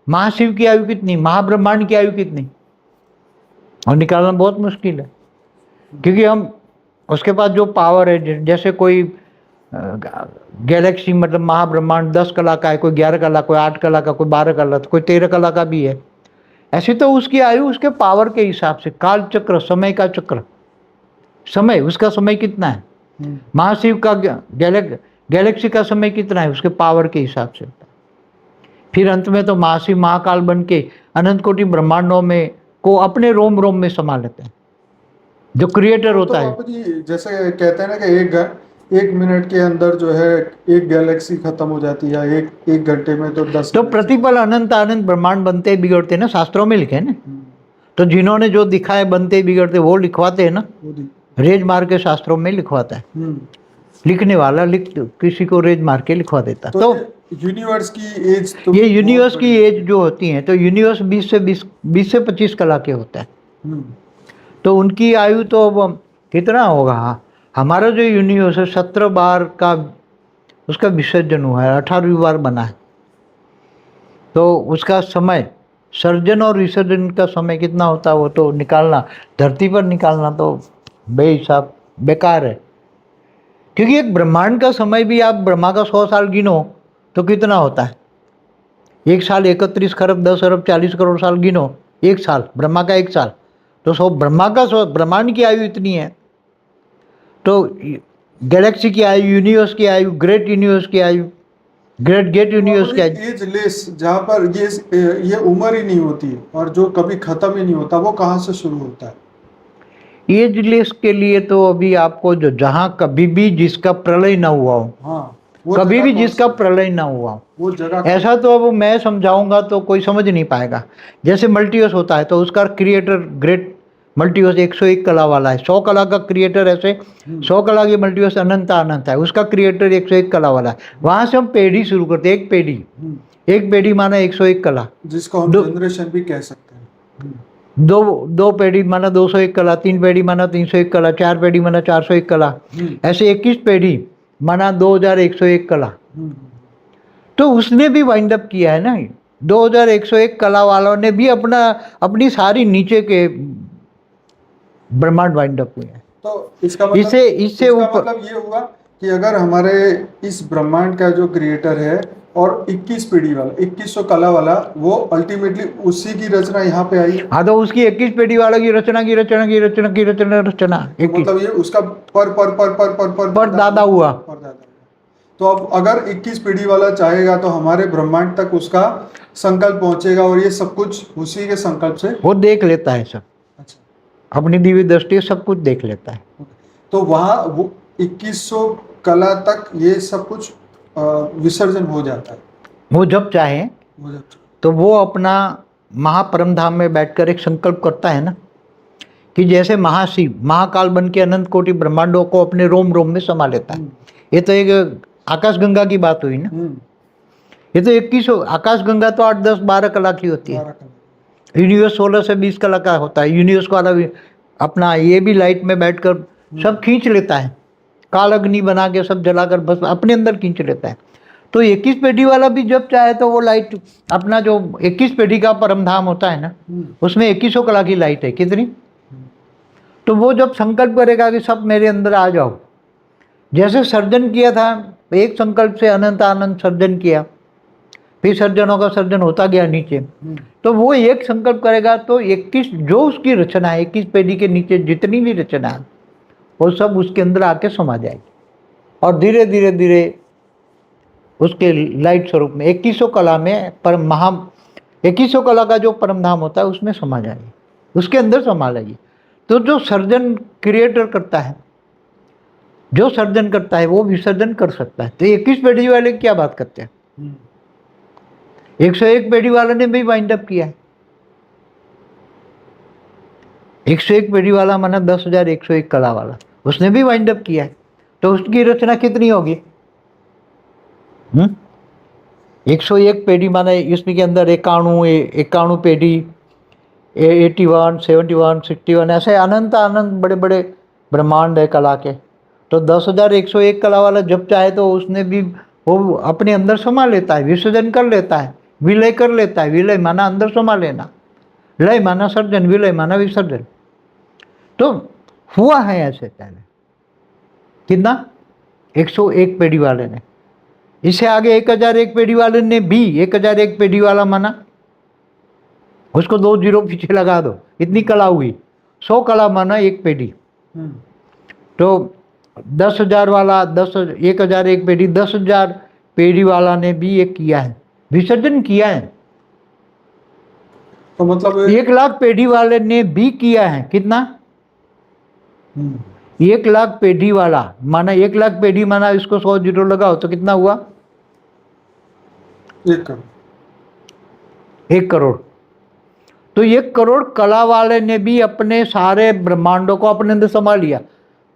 Speaker 2: महाशिव की आयु कितनी, महाब्रह्मांड की आयु कितनी, और निकालना बहुत मुश्किल है। क्योंकि हम उसके पास जो पावर है, जैसे कोई गैलेक्सी मतलब महाब्रह्मांड 10 कला का है, कोई 11 कला, कोई 8 कला का, कोई 12 कला, कोई 13 कला का भी है। ऐसे तो उसकी आयु उसके पावर के हिसाब से, काल चक्र, समय का चक्र, समय उसका समय कितना है, महाशिव का गैलेक्सी का समय कितना है, उसके पावर के हिसाब से। फिर अंत में तो महाशिव महाकाल बन के अनंत कोटि ब्रह्मांडों में को अपने रोम रोम में समा लेते हैं, जो क्रिएटर होता है।
Speaker 1: तो जी जैसे कहते हैं ना कि एक मिनट के अंदर जो है एक गैलेक्सी खत्म हो जाती है, एक घंटे में तो 10।
Speaker 2: तो प्रतिपल अनंत अनंत ब्रह्मांड बनते बिगड़ते ना, शास्त्रों में लिखे ना। तो जिन्होंने जो दिखा है बनते बिगड़ते, वो लिखवाते हैं ना, रेज मार के शास्त्रों में लिखवाता है। लिखने वाला किसी को रेज मार के लिखवा देता। तो
Speaker 1: यूनिवर्स की एज, तो
Speaker 2: ये यूनिवर्स की एज जो होती है, तो यूनिवर्स 20 से 25 कला के होता है। तो उनकी आयु तो अब कितना होगा? हमारा जो यूनिवर्स है 17 बार का उसका विसर्जन हुआ है, 18वीं बार बना है। तो उसका समय, सर्जन और विसर्जन का समय कितना होता है वो तो निकालना, धरती पर निकालना तो बेहिसाब बेकार है। क्योंकि एक ब्रह्मांड का समय भी आप ब्रह्मा का 100 साल गिनो तो कितना होता है? एक साल 31 खरब 10 अरब 40 करोड़ साल गिनो, एक साल ब्रह्मा का 1 साल। तो ब्रह्मांड की आयु इतनी है। तो गैलेक्सी की आयु, यूनिवर्स की आयु, ग्रेट यूनिवर्स की आयु, ग्रेट यूनिवर्स की आयु,
Speaker 1: एज लेस, जहाँ पर ये उम्र ही नहीं होती है और जो कभी खत्म ही नहीं होता, वो कहाँ से शुरू होता है?
Speaker 2: एज लेस के लिए तो अभी आपको जो जहाँ कभी भी जिसका प्रलय ना हुआ हो,
Speaker 1: हाँ,
Speaker 2: कभी भी जिसका प्रलय ना हुआ हो,
Speaker 1: वो जगह
Speaker 2: ऐसा तो अब मैं समझाऊंगा तो कोई समझ नहीं पाएगा। जैसे मल्टीवर्स होता है तो उसका क्रिएटर ग्रेट मल्टीवर्स 101 कला वाला है, 100 कला का क्रिएटर, ऐसे 100 कला की मल्टीवर्स अनंत है, उसका क्रिएटर 101 कला वाला है। वहां से हम पेढ़ी शुरू करते हैं, एक पेढ़ी माना 101 कला,
Speaker 1: जिसको हम जनरेशन भी कह सकते हैं।
Speaker 2: दो पेढ़ी माना 201 कला, 3 पेढ़ी माना 301 कला, 4 पेढ़ी माना 401 कला, ऐसे 21 पेढ़ी माना 2101 कला। तो उसने भी वाइंड अप किया है ना, 2101 कला वालों ने भी अपनी सारी नीचे के ब्रह्मांड वाइंड अप हुए हैं।
Speaker 1: तो इसका मतलब ये हुआ कि अगर हमारे इस ब्रह्मांड का जो क्रिएटर है और 21 पीढ़ी वाला, 2100 कला वाला, वो अल्टीमेटली उसी की रचना यहाँ पे आई।
Speaker 2: हाँ, तो उसकी 21 पीढ़ी वाला की रचना
Speaker 1: मतलब ये उसका पर
Speaker 2: दादा हुआ।
Speaker 1: तो अब अगर 21 पीढ़ी वाला चाहेगा तो हमारे ब्रह्मांड तक उसका संकल्प पहुंचेगा और ये सब कुछ उसी के संकल्प से
Speaker 2: वो देख लेता है सब। अच्छा, अपनी दिव्य दृष्टि सब कुछ देख लेता है।
Speaker 1: तो वहाँ वो 2100 कला तक ये सब कुछ विसर्जन हो जाता है,
Speaker 2: वो जब चाहे। तो वो अपना महापरम धाम में बैठकर एक संकल्प करता है ना, कि जैसे महाशिव महाकाल बन के अनंत कोटि ब्रह्मांडों को अपने रोम रोम में समा लेता है। ये तो एक आकाश गंगा की बात हुई ना। ये तो 2100, आकाश गंगा तो 8, 10, 12 कला की होती है। यूनिवर्स 16 से 20 कला का होता है। यूनिवर्स वाला भी अपना ये भी लाइट में बैठकर सब खींच लेता है, काल अग्नि बना के सब जलाकर बस अपने अंदर खींच लेता है। तो 21 पेढ़ी वाला भी जब चाहे तो वो लाइट अपना जो 21 पेढ़ी का परमधाम होता है ना, उसमें 2100 कला की लाइट है कितनी। तो वो जब संकल्प करेगा कि सब मेरे अंदर आ जाओ, जैसे सर्जन किया था, एक संकल्प से अनंत आनंद सर्जन किया, फिर सर्जनों का सर्जन होता गया नीचे, तो वो एक संकल्प करेगा तो 21 जो उसकी रचना है, 21 पेढ़ी के नीचे जितनी भी रचना है वो सब उसके अंदर आके समा जाएगी और धीरे धीरे धीरे उसके लाइट स्वरूप में 2100 कला में परम 2100 कला का जो परमधाम होता है उसमें समा जाएगी, उसके अंदर समा जाएगी। तो जो सर्जन क्रिएटर करता है, जो सर्जन करता है वो विसर्जन कर सकता है। तो 21 पेढ़ी वाले क्या बात करते हैं, 101 पेढ़ी वाले ने भी वाइंड अप किया है। 101 पेढ़ी वाला माना 10,101 कला वाला, उसने भी वाइंड अप किया है। तो उसकी रचना कितनी होगी, 101 पेढ़ी माना इसमें के अंदर 91 पेढ़ी, 81, 71, 61 ऐसे अनंत अनंत बड़े बड़े ब्रह्मांड है कला के। तो 10,101 कला वाला जब चाहे तो उसने भी वो अपने अंदर समा लेता है, विसर्जन कर लेता है, विलय कर लेता है। विलय माना अंदर समा लेना, लय माना सर्जन, विलय माना विसर्जन। तो हुआ है ऐसे पहले कितना, 101 पेढ़ी वाले ने। इससे आगे 1001 पेढ़ी वाले ने भी, 1001 पेढ़ी वाला माना उसको 2 जीरो पीछे लगा दो, इतनी कला हुई। 100 कला माना एक पेढ़ी। तो 10,000 वाला 1001 पेढ़ी, 10,000 पेढ़ी वाला ने भी एक किया है, विसर्जन किया है।
Speaker 1: तो मतलब
Speaker 2: 1,00,000 पेढ़ी वाले ने भी किया है कितना, 1,00,000 पेढ़ी वाला माना 1,00,000 पेढ़ी माना इसको 100 जीरो लगाओ तो कितना हुआ, 1 करोड़। तो 1 करोड़ कला वाले ने भी अपने सारे ब्रह्मांडों को अपने अंदर समा लिया,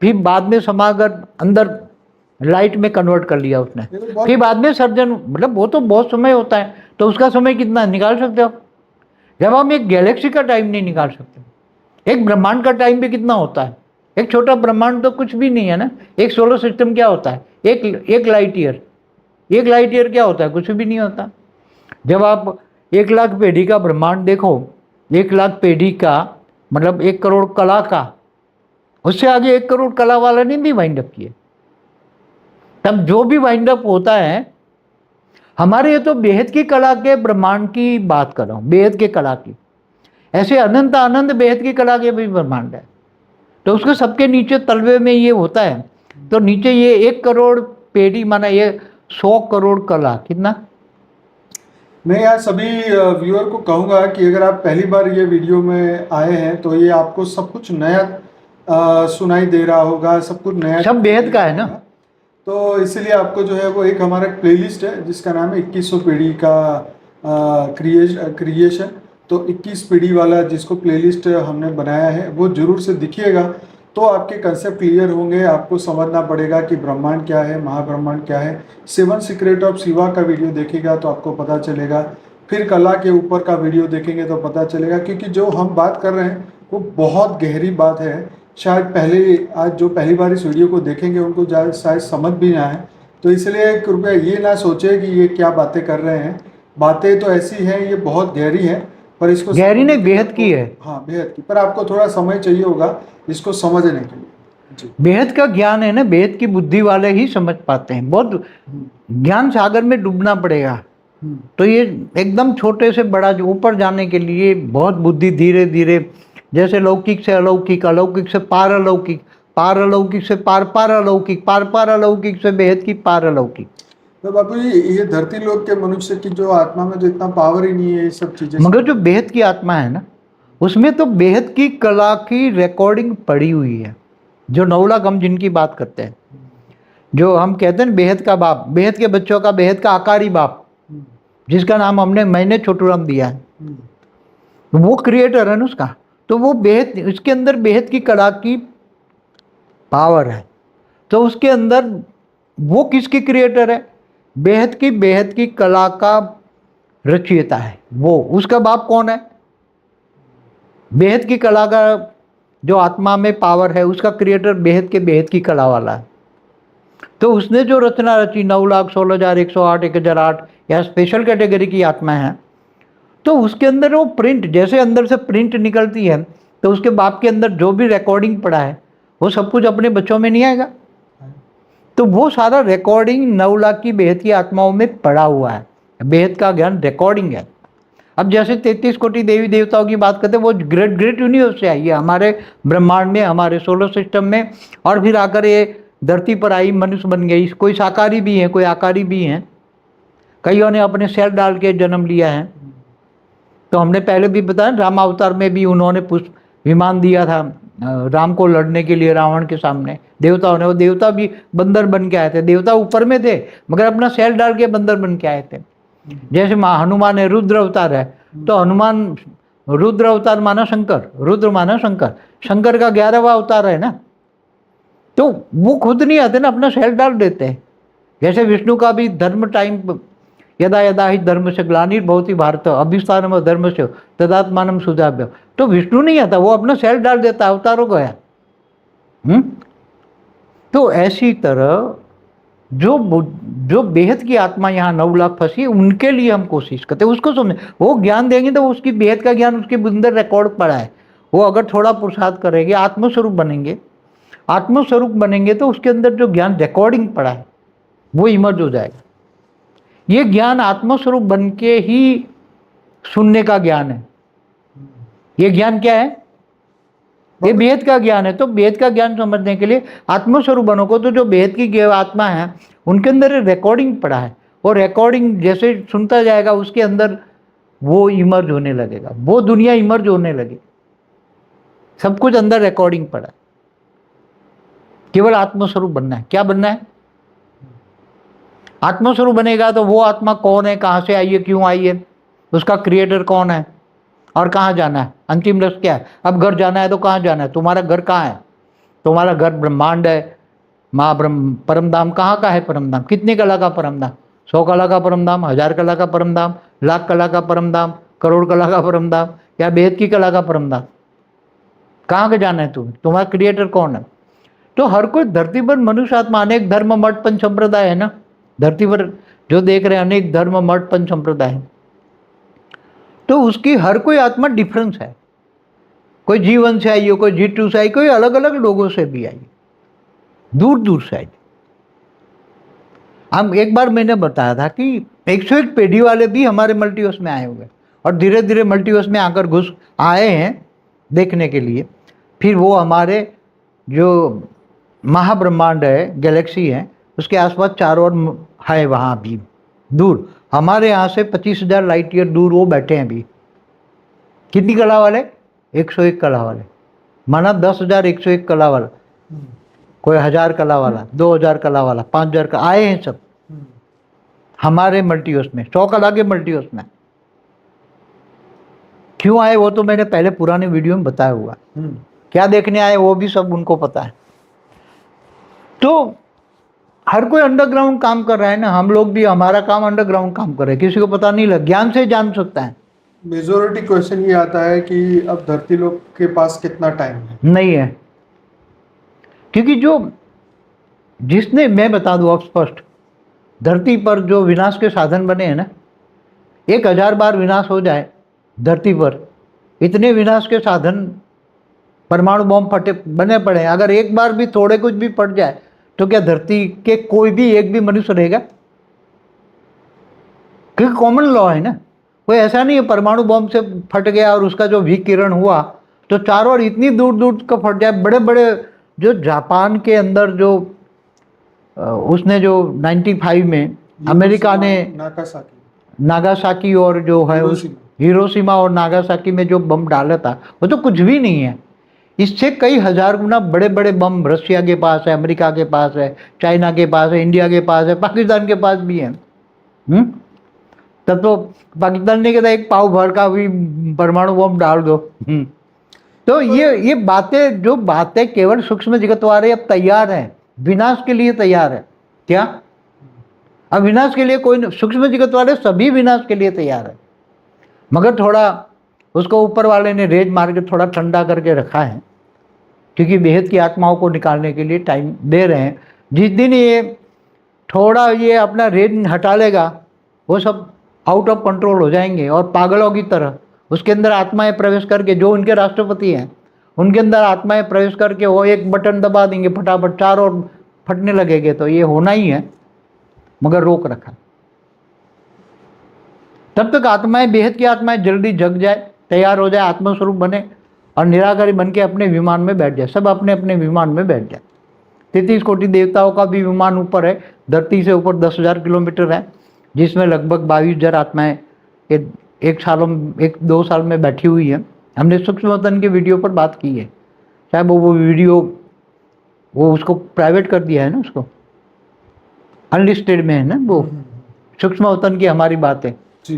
Speaker 2: फिर बाद में समाकर अंदर लाइट में कन्वर्ट कर लिया उसने। फिर बाद में सर्जन, मतलब वो तो बहुत समय होता है, तो उसका समय कितना निकाल सकते हो, जब हम एक गैलेक्सी का टाइम नहीं निकाल सकते। एक ब्रह्मांड का टाइम भी कितना होता है, एक छोटा ब्रह्मांड तो कुछ भी नहीं है ना। एक सोलर सिस्टम क्या होता है, एक लाइट ईयर, एक लाइट ईयर क्या होता है, कुछ भी नहीं होता। जब आप 1,00,000 पेढ़ी का ब्रह्मांड देखो, 1,00,000 पेढ़ी का मतलब 1 करोड़ कला का, उससे आगे 1 करोड़ कला वाला ने भी वाइंड अप किए। तब जो भी वाइंड अप होता है हमारे, ये तो बेहद की कला के ब्रह्मांड की बात कर रहा हूँ, बेहद के कला की। ऐसे अनंत आनंद बेहद की कला के भी ब्रह्मांड है। तो उसके सबके नीचे तलवे में ये होता है, तो नीचे ये 1 करोड़ पेढ़ी माना ये 100 करोड़ कला कितना।
Speaker 1: मैं यार सभी व्यूअर को कहूँगा कि अगर आप पहली बार ये वीडियो में आए हैं तो ये आपको सब कुछ नया सुनाई दे रहा होगा, सब कुछ नया,
Speaker 2: सब बेहद का है ना।
Speaker 1: तो इसलिए आपको जो है वो एक हमारा प्लेलिस्ट है जिसका नाम है 2100 पीढ़ी का क्रिएशन। तो 21 पीढ़ी वाला जिसको प्लेलिस्ट हमने बनाया है वो जरूर से दिखिएगा, तो आपके कंसेप्ट क्लियर होंगे। आपको समझना पड़ेगा कि ब्रह्मांड क्या है, महाब्रह्मांड क्या है। 7 सीक्रेट ऑफ शिवा का वीडियो देखेगा तो आपको पता चलेगा, फिर कला के ऊपर का वीडियो देखेंगे तो पता चलेगा, क्योंकि जो हम बात कर रहे हैं वो बहुत गहरी बात है। शायद आज जो पहली बार इस वीडियो को देखेंगे उनको शायद समझ भी ना आए, तो इसलिए कृपया ये ना सोचे कि ये क्या बातें कर रहे हैं। बातें तो ऐसी हैं, ये बहुत गहरी है, पर इसको
Speaker 2: गहरी ने बेहद की है।
Speaker 1: हाँ बेहद की, पर आपको थोड़ा समय चाहिए होगा इसको समझने के लिए।
Speaker 2: बेहद का ज्ञान है ना, बेहद की बुद्धि वाले ही समझ पाते हैं। बहुत ज्ञान सागर में डूबना पड़ेगा। तो ये एकदम छोटे से बड़ा जो ऊपर जाने के लिए बहुत बुद्धि, धीरे धीरे, जैसे लौकिक से अलौकिक, अलौकिक से पारलौकिक, पारलौकिक से पारपारलौकिक, पारपारलौकिक से बेहद की पारलौकिक।
Speaker 1: तो बापू जी ये धरती लोक के मनुष्य की जो आत्मा में जो इतना पावर ही नहीं है ये सब चीजें,
Speaker 2: मगर जो बेहद की आत्मा है ना उसमें तो बेहद की कला की रिकॉर्डिंग पड़ी हुई है। जो 9 लाख हम जिनकी बात करते हैं, जो हम कहते हैं बेहद का बाप, बेहद के बच्चों का बेहद का आकारी बाप, जिसका नाम मैंने छोटू राम दिया है, वो क्रिएटर है ना उसका। तो वो बेहद, इसके अंदर बेहद की कला की पावर है। तो उसके अंदर वो किसकी क्रिएटर है, बेहद की कला का रचयिता है वो। उसका बाप कौन है, बेहद की कला का जो आत्मा में पावर है उसका क्रिएटर बेहद की कला वाला है। तो उसने जो रचना रची 9,16,108, 1,008 या स्पेशल कैटेगरी की आत्मा है, तो उसके अंदर वो प्रिंट, जैसे अंदर से प्रिंट निकलती है, तो उसके बाप के अंदर जो भी रिकॉर्डिंग पड़ा है वो सब कुछ अपने बच्चों में नहीं आएगा। तो वो सारा रिकॉर्डिंग 9 लाख की बेहद की आत्माओं में पड़ा हुआ है। बेहद का ज्ञान रिकॉर्डिंग है। अब जैसे 33 कोटि देवी देवताओं की बात करते हैं, वो ग्रेट ग्रेट यूनिवर्स से आई है, हमारे ब्रह्मांड में, हमारे सोलर सिस्टम में, और फिर आकर ये धरती पर आई, मनुष्य बन गई। कोई साकारी भी हैं, कोई आकारी भी हैं, कईयों ने अपने सेल डाल के जन्म लिया है। तो हमने पहले भी बताया, राम अवतार में भी उन्होंने पुष्प विमान दिया था राम को लड़ने के लिए रावण के सामने, देवताओं ने। वो देवता भी बंदर बन के आए थे, देवता ऊपर में थे मगर अपना सेल डाल के बंदर बन के आए थे। जैसे हनुमान है, रुद्र अवतार है, तो हनुमान रुद्र अवतार माना शंकर, रुद्र माना शंकर, शंकर का 11वां अवतार है ना। तो वो खुद नहीं आते ना, अपना सेल डाल देते हैं। जैसे विष्णु का भी धर्म टाइम, यदा यदा ही धर्म से ग्लानिर्भवति भारत अभिस्थानम धर्म से तदात्मानम सुधाभ्य, तो विष्णु नहीं आता, वो अपना सेल डाल देता, अवतार हो गया। तो ऐसी तरह जो बेहद की आत्मा यहाँ 9 लाख फंसी, उनके लिए हम कोशिश करते हैं उसको समझे। वो ज्ञान देंगे तो उसकी बेहद का ज्ञान उसके अंदर रिकॉर्ड पड़ा है। वो अगर थोड़ा पुरुषार्थ करेंगे, आत्मस्वरूप बनेंगे, आत्मस्वरूप बनेंगे तो उसके अंदर जो ज्ञान रिकॉर्डिंग पड़ा है वो इमर्ज हो जाएगा। ये ज्ञान आत्मस्वरूप बन के ही सुनने का ज्ञान है। ये ज्ञान क्या है? ये बेहद का ज्ञान है। तो बेहद का ज्ञान समझने के लिए आत्मस्वरूप बनोगे तो जो बेहद की आत्मा है उनके अंदर रिकॉर्डिंग पड़ा है, और रिकॉर्डिंग जैसे सुनता जाएगा उसके अंदर वो इमर्ज होने लगेगा, वो दुनिया इमर्ज होने लगेगी। सब कुछ अंदर रिकॉर्डिंग पड़ा है। केवल आत्मस्वरूप बनना है। क्या बनना है? आत्मस्वरूप बनेगा तो वो आत्मा कौन है, कहाँ से आई है, क्यों आई है, उसका क्रिएटर कौन है, और कहाँ जाना है, अंतिम लक्ष्य क्या है। अब घर जाना है तो कहाँ जाना है? तुम्हारा घर कहाँ है? तुम्हारा घर ब्रह्मांड है, माँ ब्रह्म परमधाम कहाँ का है? परमधाम कितने कला का परमधाम? 100 कला का परमधाम, 1000 कला का परमधाम, लाख कला का परमधाम, करोड़ कला का परमधाम, या बेहद की कला का परमधाम? कहाँ के जाना है तुम्हें? तुम्हारा क्रिएटर कौन है? तो हर कोई धरती पर मनुष्य आत्मा, अनेक धर्म मठ पंच संप्रदाय है ना धरती पर जो देख रहे हैं, अनेक धर्म मठ पंच संप्रदाय है। तो उसकी हर कोई आत्मा डिफरेंस है। कोई जीवन से आई हो, कोई G2 से आई, कोई अलग अलग लोगों से भी आई, दूर दूर से आई। हम एक बार मैंने बताया था कि 101 पीढ़ी वाले भी हमारे मल्टीवर्स में आए हुए, और धीरे धीरे मल्टीवर्स में आकर घुस आए हैं देखने के लिए। फिर वो हमारे जो महाब्रह्मांड है, गैलेक्सी है, उसके आसपास चारों ओर है, वहाँ भी दूर हमारे यहाँ से 25,000 लाइट ईयर दूर वो बैठे हैं अभी। कितनी कला वाले? 101 कला वाले, माना 10,000 101 कला वाला, कोई 1000 कला वाला, 2000 कला वाला, 5000 का आए हैं सब हमारे मल्टीवर्स में, 100 कला के मल्टीवर्स में। क्यों आए वो तो मैंने पहले पुराने वीडियो में बताया हुआ। क्या देखने आए वो भी सब उनको पता है। तो हर कोई अंडरग्राउंड काम कर रहा है ना, हम लोग भी हमारा काम अंडरग्राउंड काम कर रहे हैं, किसी को पता नहीं लग, ज्ञान से जान सकता है।
Speaker 1: मेजोरिटी क्वेश्चन ये आता है कि अब धरती लोग के पास कितना टाइम है? नहीं है,
Speaker 2: क्योंकि जो जिसने, मैं बता दूं अब स्पष्ट, धरती पर जो विनाश के साधन बने हैं ना, 1000 बार विनाश हो जाए धरती पर, इतने विनाश के साधन परमाणु बॉम्ब फटे बने पड़े हैं, अगर एक बार भी थोड़े कुछ भी पड़ जाए तो क्या धरती के कोई भी एक भी मनुष्य रहेगा? क्योंकि कॉमन लॉ है ना, कोई ऐसा नहीं है परमाणु बॉम्ब से फट गया और उसका जो विकिरण हुआ तो चारों ओर इतनी दूर दूर का फट जाए। बड़े बड़े जो जापान के अंदर जो उसने जो 95 में अमेरिका ने नागासाकी और जो है हिरोशिमा और नागासाकी में जो बम डाला था, वो तो कुछ भी नहीं है। इससे कई हजार गुना बड़े बड़े बम रशिया के पास है, अमेरिका के पास है, चाइना के पास है, इंडिया के पास है, पाकिस्तान के पास भी है। तब तो पाकिस्तान ने कहता एक पाव भर का भी परमाणु बम डाल दो। तो ये बातें, जो बातें केवल सूक्ष्म जगत वाले अब तैयार हैं, विनाश के लिए तैयार है। क्या? अब विनाश के लिए कोई, सूक्ष्म जगत वाले सभी विनाश के लिए तैयार है, मगर थोड़ा उसको ऊपर वाले ने रेज मार के थोड़ा ठंडा करके रखा है, क्योंकि बेहद की आत्माओं को निकालने के लिए टाइम दे रहे हैं। जिस दिन ये थोड़ा ये अपना रेंज हटा लेगा, वो सब आउट ऑफ कंट्रोल हो जाएंगे और पागलों की तरह उसके अंदर आत्माएं प्रवेश करके, जो उनके राष्ट्रपति हैं उनके अंदर आत्माएं प्रवेश करके वो एक बटन दबा देंगे, फटाफट चारों ओर फटने लगेंगे। तो ये होना ही है, मगर रोक रखा। तब तक आत्माएं, बेहद की आत्माएं जल्दी जग जाए, तैयार हो जाए, आत्मस्वरूप बने और निराकारी बन के अपने विमान में बैठ जाए। सब अपने अपने विमान में बैठ जाए। 33 कोटि देवताओं का भी विमान ऊपर है, धरती से ऊपर 10,000 किलोमीटर है, जिसमें लगभग 22,000 आत्माएं एक दो साल में बैठी हुई है। हमने सूक्ष्म वतन के वीडियो पर बात की है, चाहे वो वीडियो वो उसको प्राइवेट कर दिया है ना, उसको अनलिस्टेड में है ना वो। सूक्ष्म वतन की हमारी बात है
Speaker 1: जी।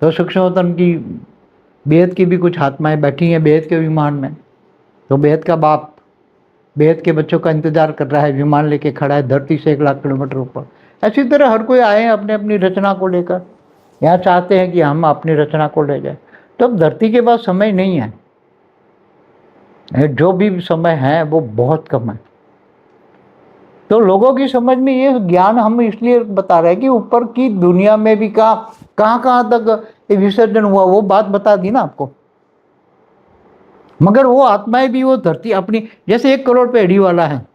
Speaker 2: तो सूक्ष्म वतन की बेहद की भी कुछ आत्माएं बैठी हैं बेहद के विमान में। तो बेहद का बाप बेहद के बच्चों का इंतजार कर रहा है, विमान लेके खड़ा है धरती से 1 लाख किलोमीटर ऊपर। ऐसी तरह हर कोई आए हैं अपने अपनी रचना को लेकर, यहाँ चाहते हैं कि हम अपनी रचना को ले जाए। तो अब धरती के पास समय नहीं है, जो भी समय है वो बहुत कम है। तो लोगों की समझ में ये ज्ञान हम इसलिए बता रहे हैं कि ऊपर की दुनिया में भी कहाँ तक विसर्जन हुआ, वो बात बता दी ना आपको। मगर वो आत्माएं भी वो धरती अपनी, जैसे 1 करोड़ पेड़ी वाला है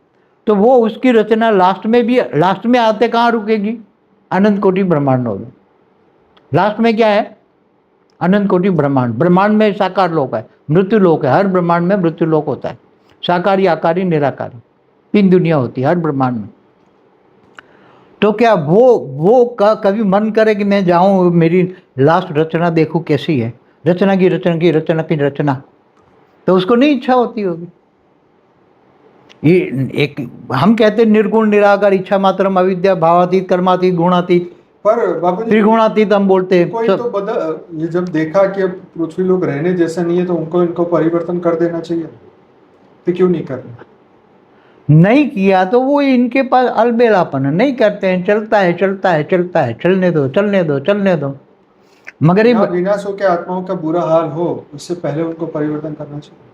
Speaker 2: तो वो उसकी रचना लास्ट में आते कहाँ रुकेगी? अनंत कोटि ब्रह्मांडों में। लास्ट में क्या है? अनंत कोटि ब्रह्मांड। ब्रह्मांड में साकार लोक है, मृत्यु लोक है। हर ब्रह्मांड में मृत्यु लोक होता है, साकारी, आकारी, निराकारी, 3 दुनिया होती है हर ब्रह्मांड में। तो क्या वो कभी मन करे कि मैं जाऊं, मेरी लास्ट रचना देखूं कैसी है, रचना की रचना, तो उसको नहीं इच्छा होती होगी। ये एक हम कहते हैं निर्गुण निराकार इच्छा मात्रम अविद्या भावातीत कर्मातीत गुणातीत,
Speaker 1: पर बाबूजी
Speaker 2: त्रिगुणातीत हम बोलते हैं।
Speaker 1: कोई तो ये जब देखा कि अब पृथ्वी लोग रहने जैसा नहीं है तो इनको परिवर्तन कर देना चाहिए, तो क्यों नहीं करना?
Speaker 2: नहीं किया तो वो इनके पास अलबेलापन है, नहीं करते हैं, चलता है, चलने दो। मगर ये
Speaker 1: विनाश हो के आत्माओं का बुरा हाल हो, उससे पहले उनको परिवर्तन करना चाहिए।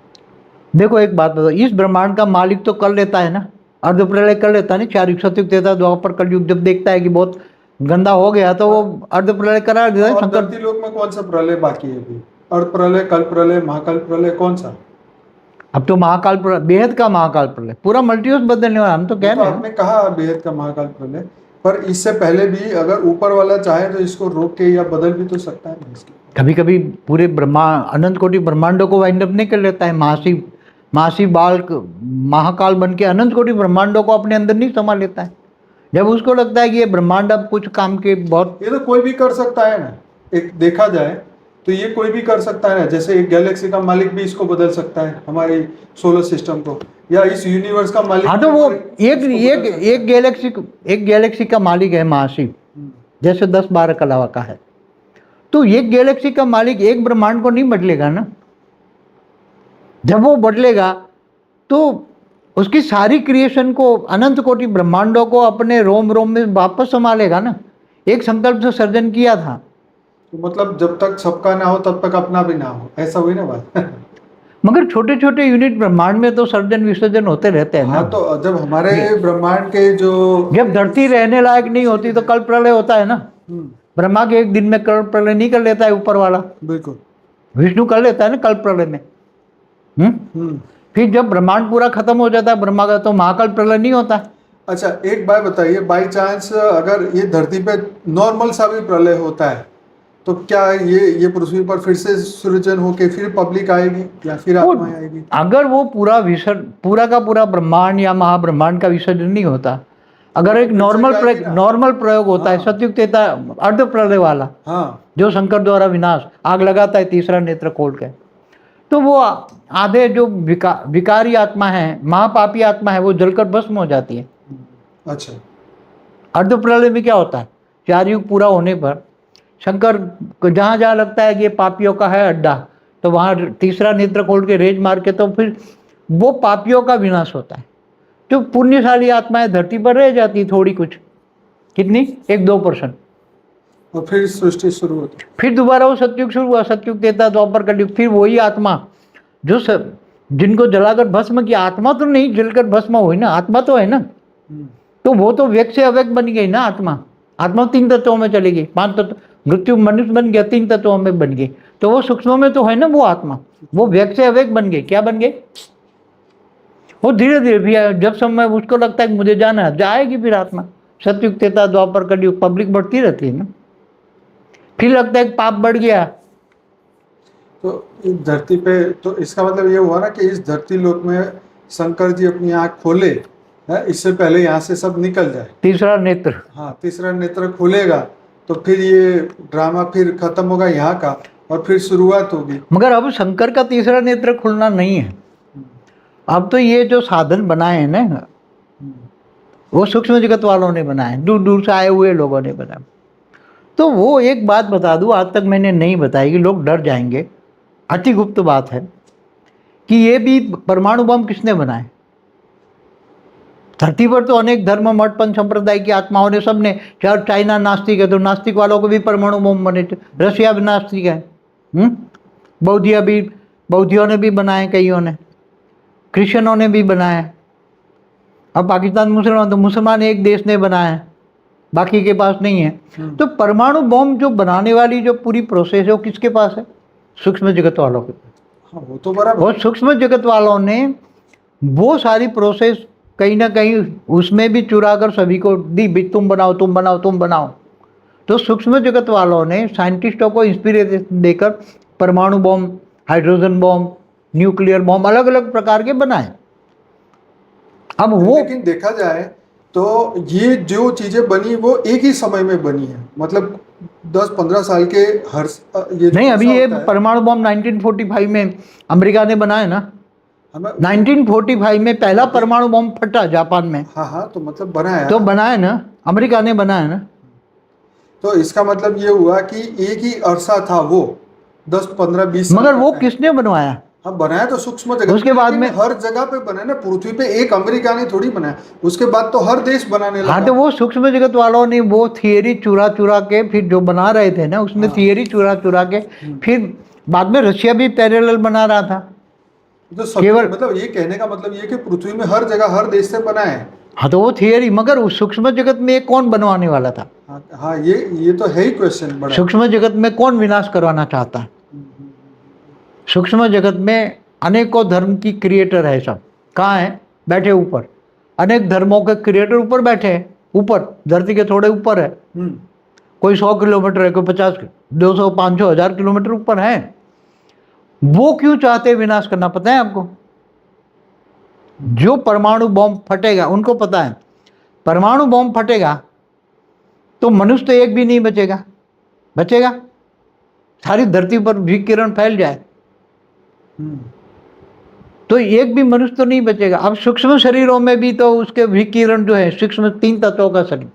Speaker 2: देखो एक बात बताओ, इस ब्रह्मांड का मालिक तो कर लेता है ना, अर्ध प्रलय कर लेता है ना, 4 युग सतयुग देता, द्वापर कलयुग जब देखता है कि बहुत गंदा हो गया तो वो अर्ध प्रलय करा देता है।
Speaker 1: धरती लोक में कौन सा प्रलय बाकी है अभी? अर्ध प्रलय, कल प्रलय, महाकाल प्रलय, कौन सा?
Speaker 2: अब तो महाकाल प्रलय, बेहद का महाकाल प्रलय, पूरा मल्टीवर्स बदलने वाला। हम तो कह रहे हैं,
Speaker 1: आपने कहा बेहद का महाकाल प्रलय, पर इससे पहले भी अगर ऊपर वाला चाहे तो इसको रोक के या बदल भी तो सकता है ना।
Speaker 2: कभी कभी पूरे अनंत कोटि ब्रह्मांडों को वाइंड अप नहीं कर लेता है, महासी बाल महाकाल बन के अनंत कोटि ब्रह्मांडों को अपने अंदर नहीं समा लेता है। जब उसको लगता है कि ये ब्रह्मांड अब कुछ काम के बहुत,
Speaker 1: ये तो कोई भी कर सकता है ना, एक देखा जाए तो ये कोई भी कर सकता है ना। जैसे एक गैलेक्सी का मालिक भी इसको बदल सकता है, हमारे सोलर सिस्टम को, या इस यूनिवर्स का मालिक।
Speaker 2: हाँ तो वो एक गैलेक्सी का मालिक है महाशिव, जैसे 10-12 कलावा का है। तो एक गैलेक्सी का मालिक एक ब्रह्मांड को नहीं बदलेगा ना। जब वो बदलेगा तो उसकी सारी क्रिएशन को, अनंत कोटि ब्रह्मांडों को अपने रोम में वापस संभालेगा ना। एक संकल्प से सर्जन किया था,
Speaker 1: तो मतलब जब तक सबका ना हो तब तक अपना भी ना हो, ऐसा हुई ना बात।
Speaker 2: मगर छोटे छोटे यूनिट ब्रह्मांड में तो सर्जन विसर्जन होते रहते हैं ना।
Speaker 1: हाँ, तो जब हमारे ब्रह्मांड के
Speaker 2: जब धरती रहने लायक नहीं होती तो कल प्रलय होता है ना। ब्रह्मा के एक दिन में कल प्रलय नहीं कर लेता है ऊपर वाला,
Speaker 1: बिल्कुल
Speaker 2: विष्णु कर लेता है ना कल प्रलय में। फिर जब ब्रह्मांड पूरा खत्म हो जाता है ब्रह्मा का, तो महाकाल प्रलय नहीं होता।
Speaker 1: अच्छा एक बात बताइए, बाई चांस अगर ये धरती पे नॉर्मल सा भी प्रलय होता है तो क्या ये पृथ्वी पर फिर से सृजन होके फिर पब्लिक आएगी या फिर आत्माएं आएगी? अगर वो
Speaker 2: पूरा का पूरा ब्रह्मांड या महाब्रह्मांड का विसर्जन नहीं होता, अगर एक नॉर्मल प्रयोग होता है, सतयुग त्रेता अर्ध प्रलय वाला, जो शंकर द्वारा विनाश, आग लगाता है तीसरा नेत्र खोल के, तो वो आधे जो विकारी आत्मा है, महापापी आत्मा है, वो जलकर भस्म हो जाती है।
Speaker 1: अच्छा,
Speaker 2: अर्ध प्रलय में क्या होता है? 4 युग पूरा होने पर शंकर को जहाँ जहाँ लगता है कि ये पापियों का है अड्डा, तो वहाँ तीसरा नेत्र खोल के रेज मार के, तो फिर वो पापियों का विनाश होता है। जो पुण्यशाली आत्माएं धरती पर रह जाती, थोड़ी कुछ, कितनी 1-2%,
Speaker 1: और फिर सृष्टि शुरू होती है।
Speaker 2: फिर दोबारा वो सतयुग शुरू हुआ, सतयुग त्रेता द्वापर कलयुग। फिर वही आत्मा जो जिनको जलाकर भस्म किया, आत्मा तो नहीं जलकर भस्म हुई ना, आत्मा तो है ना, तो वो तो व्यक्त से अव्यक्त बन गई ना आत्मा। आत्मा 3 तत्वों में चली गई, 5 तत्व, मृत्यु मनुष्य बन गया, 3 तत्वों में बन गई। तो वो सूक्ष्म में तो है ना वो आत्मा, वो व्यक्त से अव्यक्त बन गई। क्या बन गई? वो धीरे धीरे भी जब समय उसको लगता है कि मुझे जाना है, जाएगी फिर आत्मा। सतयुग, त्रेता, द्वापर, कलयुग, पब्लिक बढ़ती रहती है ना। फिर लगता है कि पाप बढ़ गया।
Speaker 1: तो इस धरती पे, तो इसका मतलब ये हुआ ना कि इस धरती लोक में शंकर जी अपनी आँख खोले है, इससे पहले यहाँ से सब निकल जाए।
Speaker 2: तीसरा नेत्र,
Speaker 1: हाँ, तीसरा नेत्र खुलेगा तो फिर ये ड्रामा फिर खत्म होगा यहाँ का, और फिर शुरुआत होगी।
Speaker 2: मगर अब शंकर का तीसरा नेत्र खुलना नहीं है। अब तो ये जो साधन बनाए हैं ना, वो सूक्ष्म जगत वालों ने बनाए, दूर दूर से आए हुए लोगों ने बनाए। तो वो एक बात बता दूं, आज तक मैंने नहीं बताई कि लोग डर जाएंगे, अति गुप्त बात है, कि ये भी परमाणु बम किसने बनाए? धरती पर तो अनेक धर्म, मठ, पंथ संप्रदाय की आत्माओं ने, सबने, चाहे चाइना नास्तिक है तो नास्तिक वालों को भी परमाणु बम बने थे, रशिया भी नास्तिक है, बौद्धियों ने भी बनाए, कईयों ने, क्रिश्चियनों ने भी बनाए। अब पाकिस्तान मुसलमान, तो मुसलमान एक देश ने बनाया है, बाकी के पास नहीं है। तो परमाणु बम जो बनाने वाली जो पूरी प्रोसेस है वो किसके पास है? सूक्ष्म जगत वालों के पास।
Speaker 1: हाँ, वो तो बराबर।
Speaker 2: और सूक्ष्म जगत वालों ने वो सारी प्रोसेस कहीं ना कहीं उसमें भी चुरा कर सभी को दी, भी तुम बनाओ, तुम बनाओ, तुम बनाओ। तो सूक्ष्म जगत वालों ने साइंटिस्टों को इंस्पिरेशन देकर परमाणु बम, हाइड्रोजन बम, न्यूक्लियर बम अलग अलग प्रकार के बनाए। अब वो,
Speaker 1: लेकिन देखा जाए तो ये जो चीजें बनी वो एक ही समय में बनी है, मतलब 10-15 साल के हर ये
Speaker 2: नहीं, अभी ये परमाणु बम 1945 में अमेरिका ने बनाया ना। 1945 में पहला परमाणु बम फटा जापान में।
Speaker 1: हाँ हाँ, तो मतलब बनाया,
Speaker 2: तो बनाया ना, अमेरिका ने बनाया ना।
Speaker 1: तो इसका मतलब ये हुआ कि एक ही अरसा था वो 10-15-20 साल।
Speaker 2: मगर वो किसने बनवाया?
Speaker 1: हाँ, बनाया तो सूक्ष्म जगत,
Speaker 2: उसके बाद में
Speaker 1: हर जगह पे बना ना, पृथ्वी पे एक अमेरिका ने थोड़ी बनाया, उसके बाद तो हर देश बनाने लगा।
Speaker 2: हाँ, तो वो सूक्ष्म जगत वालों ने वो थियरी चुरा चुरा के फिर जो बना रहे थे ना, उसने थियरी चुरा चुरा के फिर बाद में रशिया भी पैरेलल बना रहा था।
Speaker 1: तो केवल मतलब ये कहने का मतलब ये कि पृथ्वी में हर जगह हर देश से बना है।
Speaker 2: हाँ, तो वो थियरी, मगर उस सूक्ष्म जगत में कौन बनवाने वाला था?
Speaker 1: हाँ, ये तो है ही क्वेश्चन बड़ा।
Speaker 2: सूक्ष्म जगत में कौन विनाश करवाना चाहता है? सूक्ष्म जगत में अनेकों धर्म की क्रिएटर है सब। कहाँ है? बैठे ऊपर। अनेक धर्मों के क्रिएटर ऊपर बैठे हैं, ऊपर धरती के थोड़े ऊपर है। कोई 100 किलोमीटर है, कोई 50, 200, 500, 1000 किलोमीटर ऊपर है। वो क्यों चाहते हैं विनाश करना, पता है आपको? जो परमाणु बम फटेगा उनको पता है, परमाणु बम फटेगा तो मनुष्य तो एक भी नहीं बचेगा। सारी धरती पर विकिरण फैल जाए तो एक भी मनुष्य तो नहीं बचेगा। अब सूक्ष्म शरीरों में भी तो उसके विकिरण जो है, सूक्ष्म 3 तत्वों का शरीर,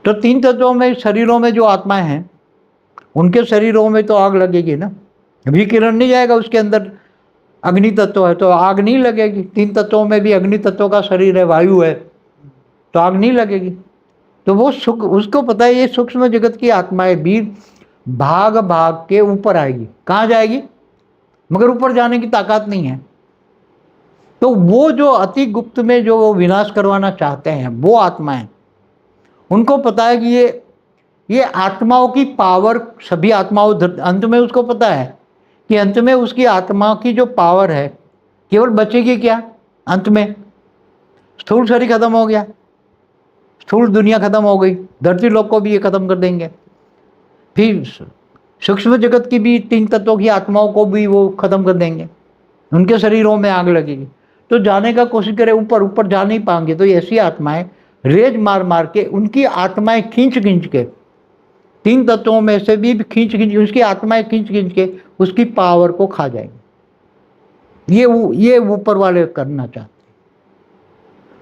Speaker 2: तो 3 तत्वों में शरीरों में जो आत्माएं हैं उनके शरीरों में तो आग लगेगी ना, विकिरण नहीं जाएगा। उसके अंदर अग्नि तत्व है तो आग नहीं लगेगी। 3 तत्वों में भी अग्नि तत्व का शरीर है, वायु है, तो आग नहीं लगेगी। तो वो उसको पता है ये सूक्ष्म जगत की आत्माएं भी भाग भाग के ऊपर आएगी। कहाँ जाएगी? मगर ऊपर जाने की ताकत नहीं है। तो वो जो अति गुप्त में जो वो विनाश करवाना चाहते हैं वो आत्माएं, उनको पता है कि ये आत्माओं की पावर, सभी आत्माओं, अंत में उसको पता है कि अंत में उसकी आत्मा की जो पावर है केवल बचेगी क्या? अंत में स्थूल शरीर खत्म हो गया, स्थूल दुनिया खत्म हो गई, धरती लोक को भी ये खत्म कर देंगे, फिर सूक्ष्म जगत की भी 3 तत्वों की आत्माओं को भी वो खत्म कर देंगे, उनके शरीरों में आग लगेगी। तो जाने का कोशिश करे, ऊपर जा नहीं पाएंगे। तो ऐसी आत्माएं रेज मार मार के, उनकी आत्माएं खींच के 3 तत्वों में से भी खींच उसकी आत्माएं खींच के उसकी पावर को खा जाएंगे। ये ऊपर वाले करना चाहते हैं।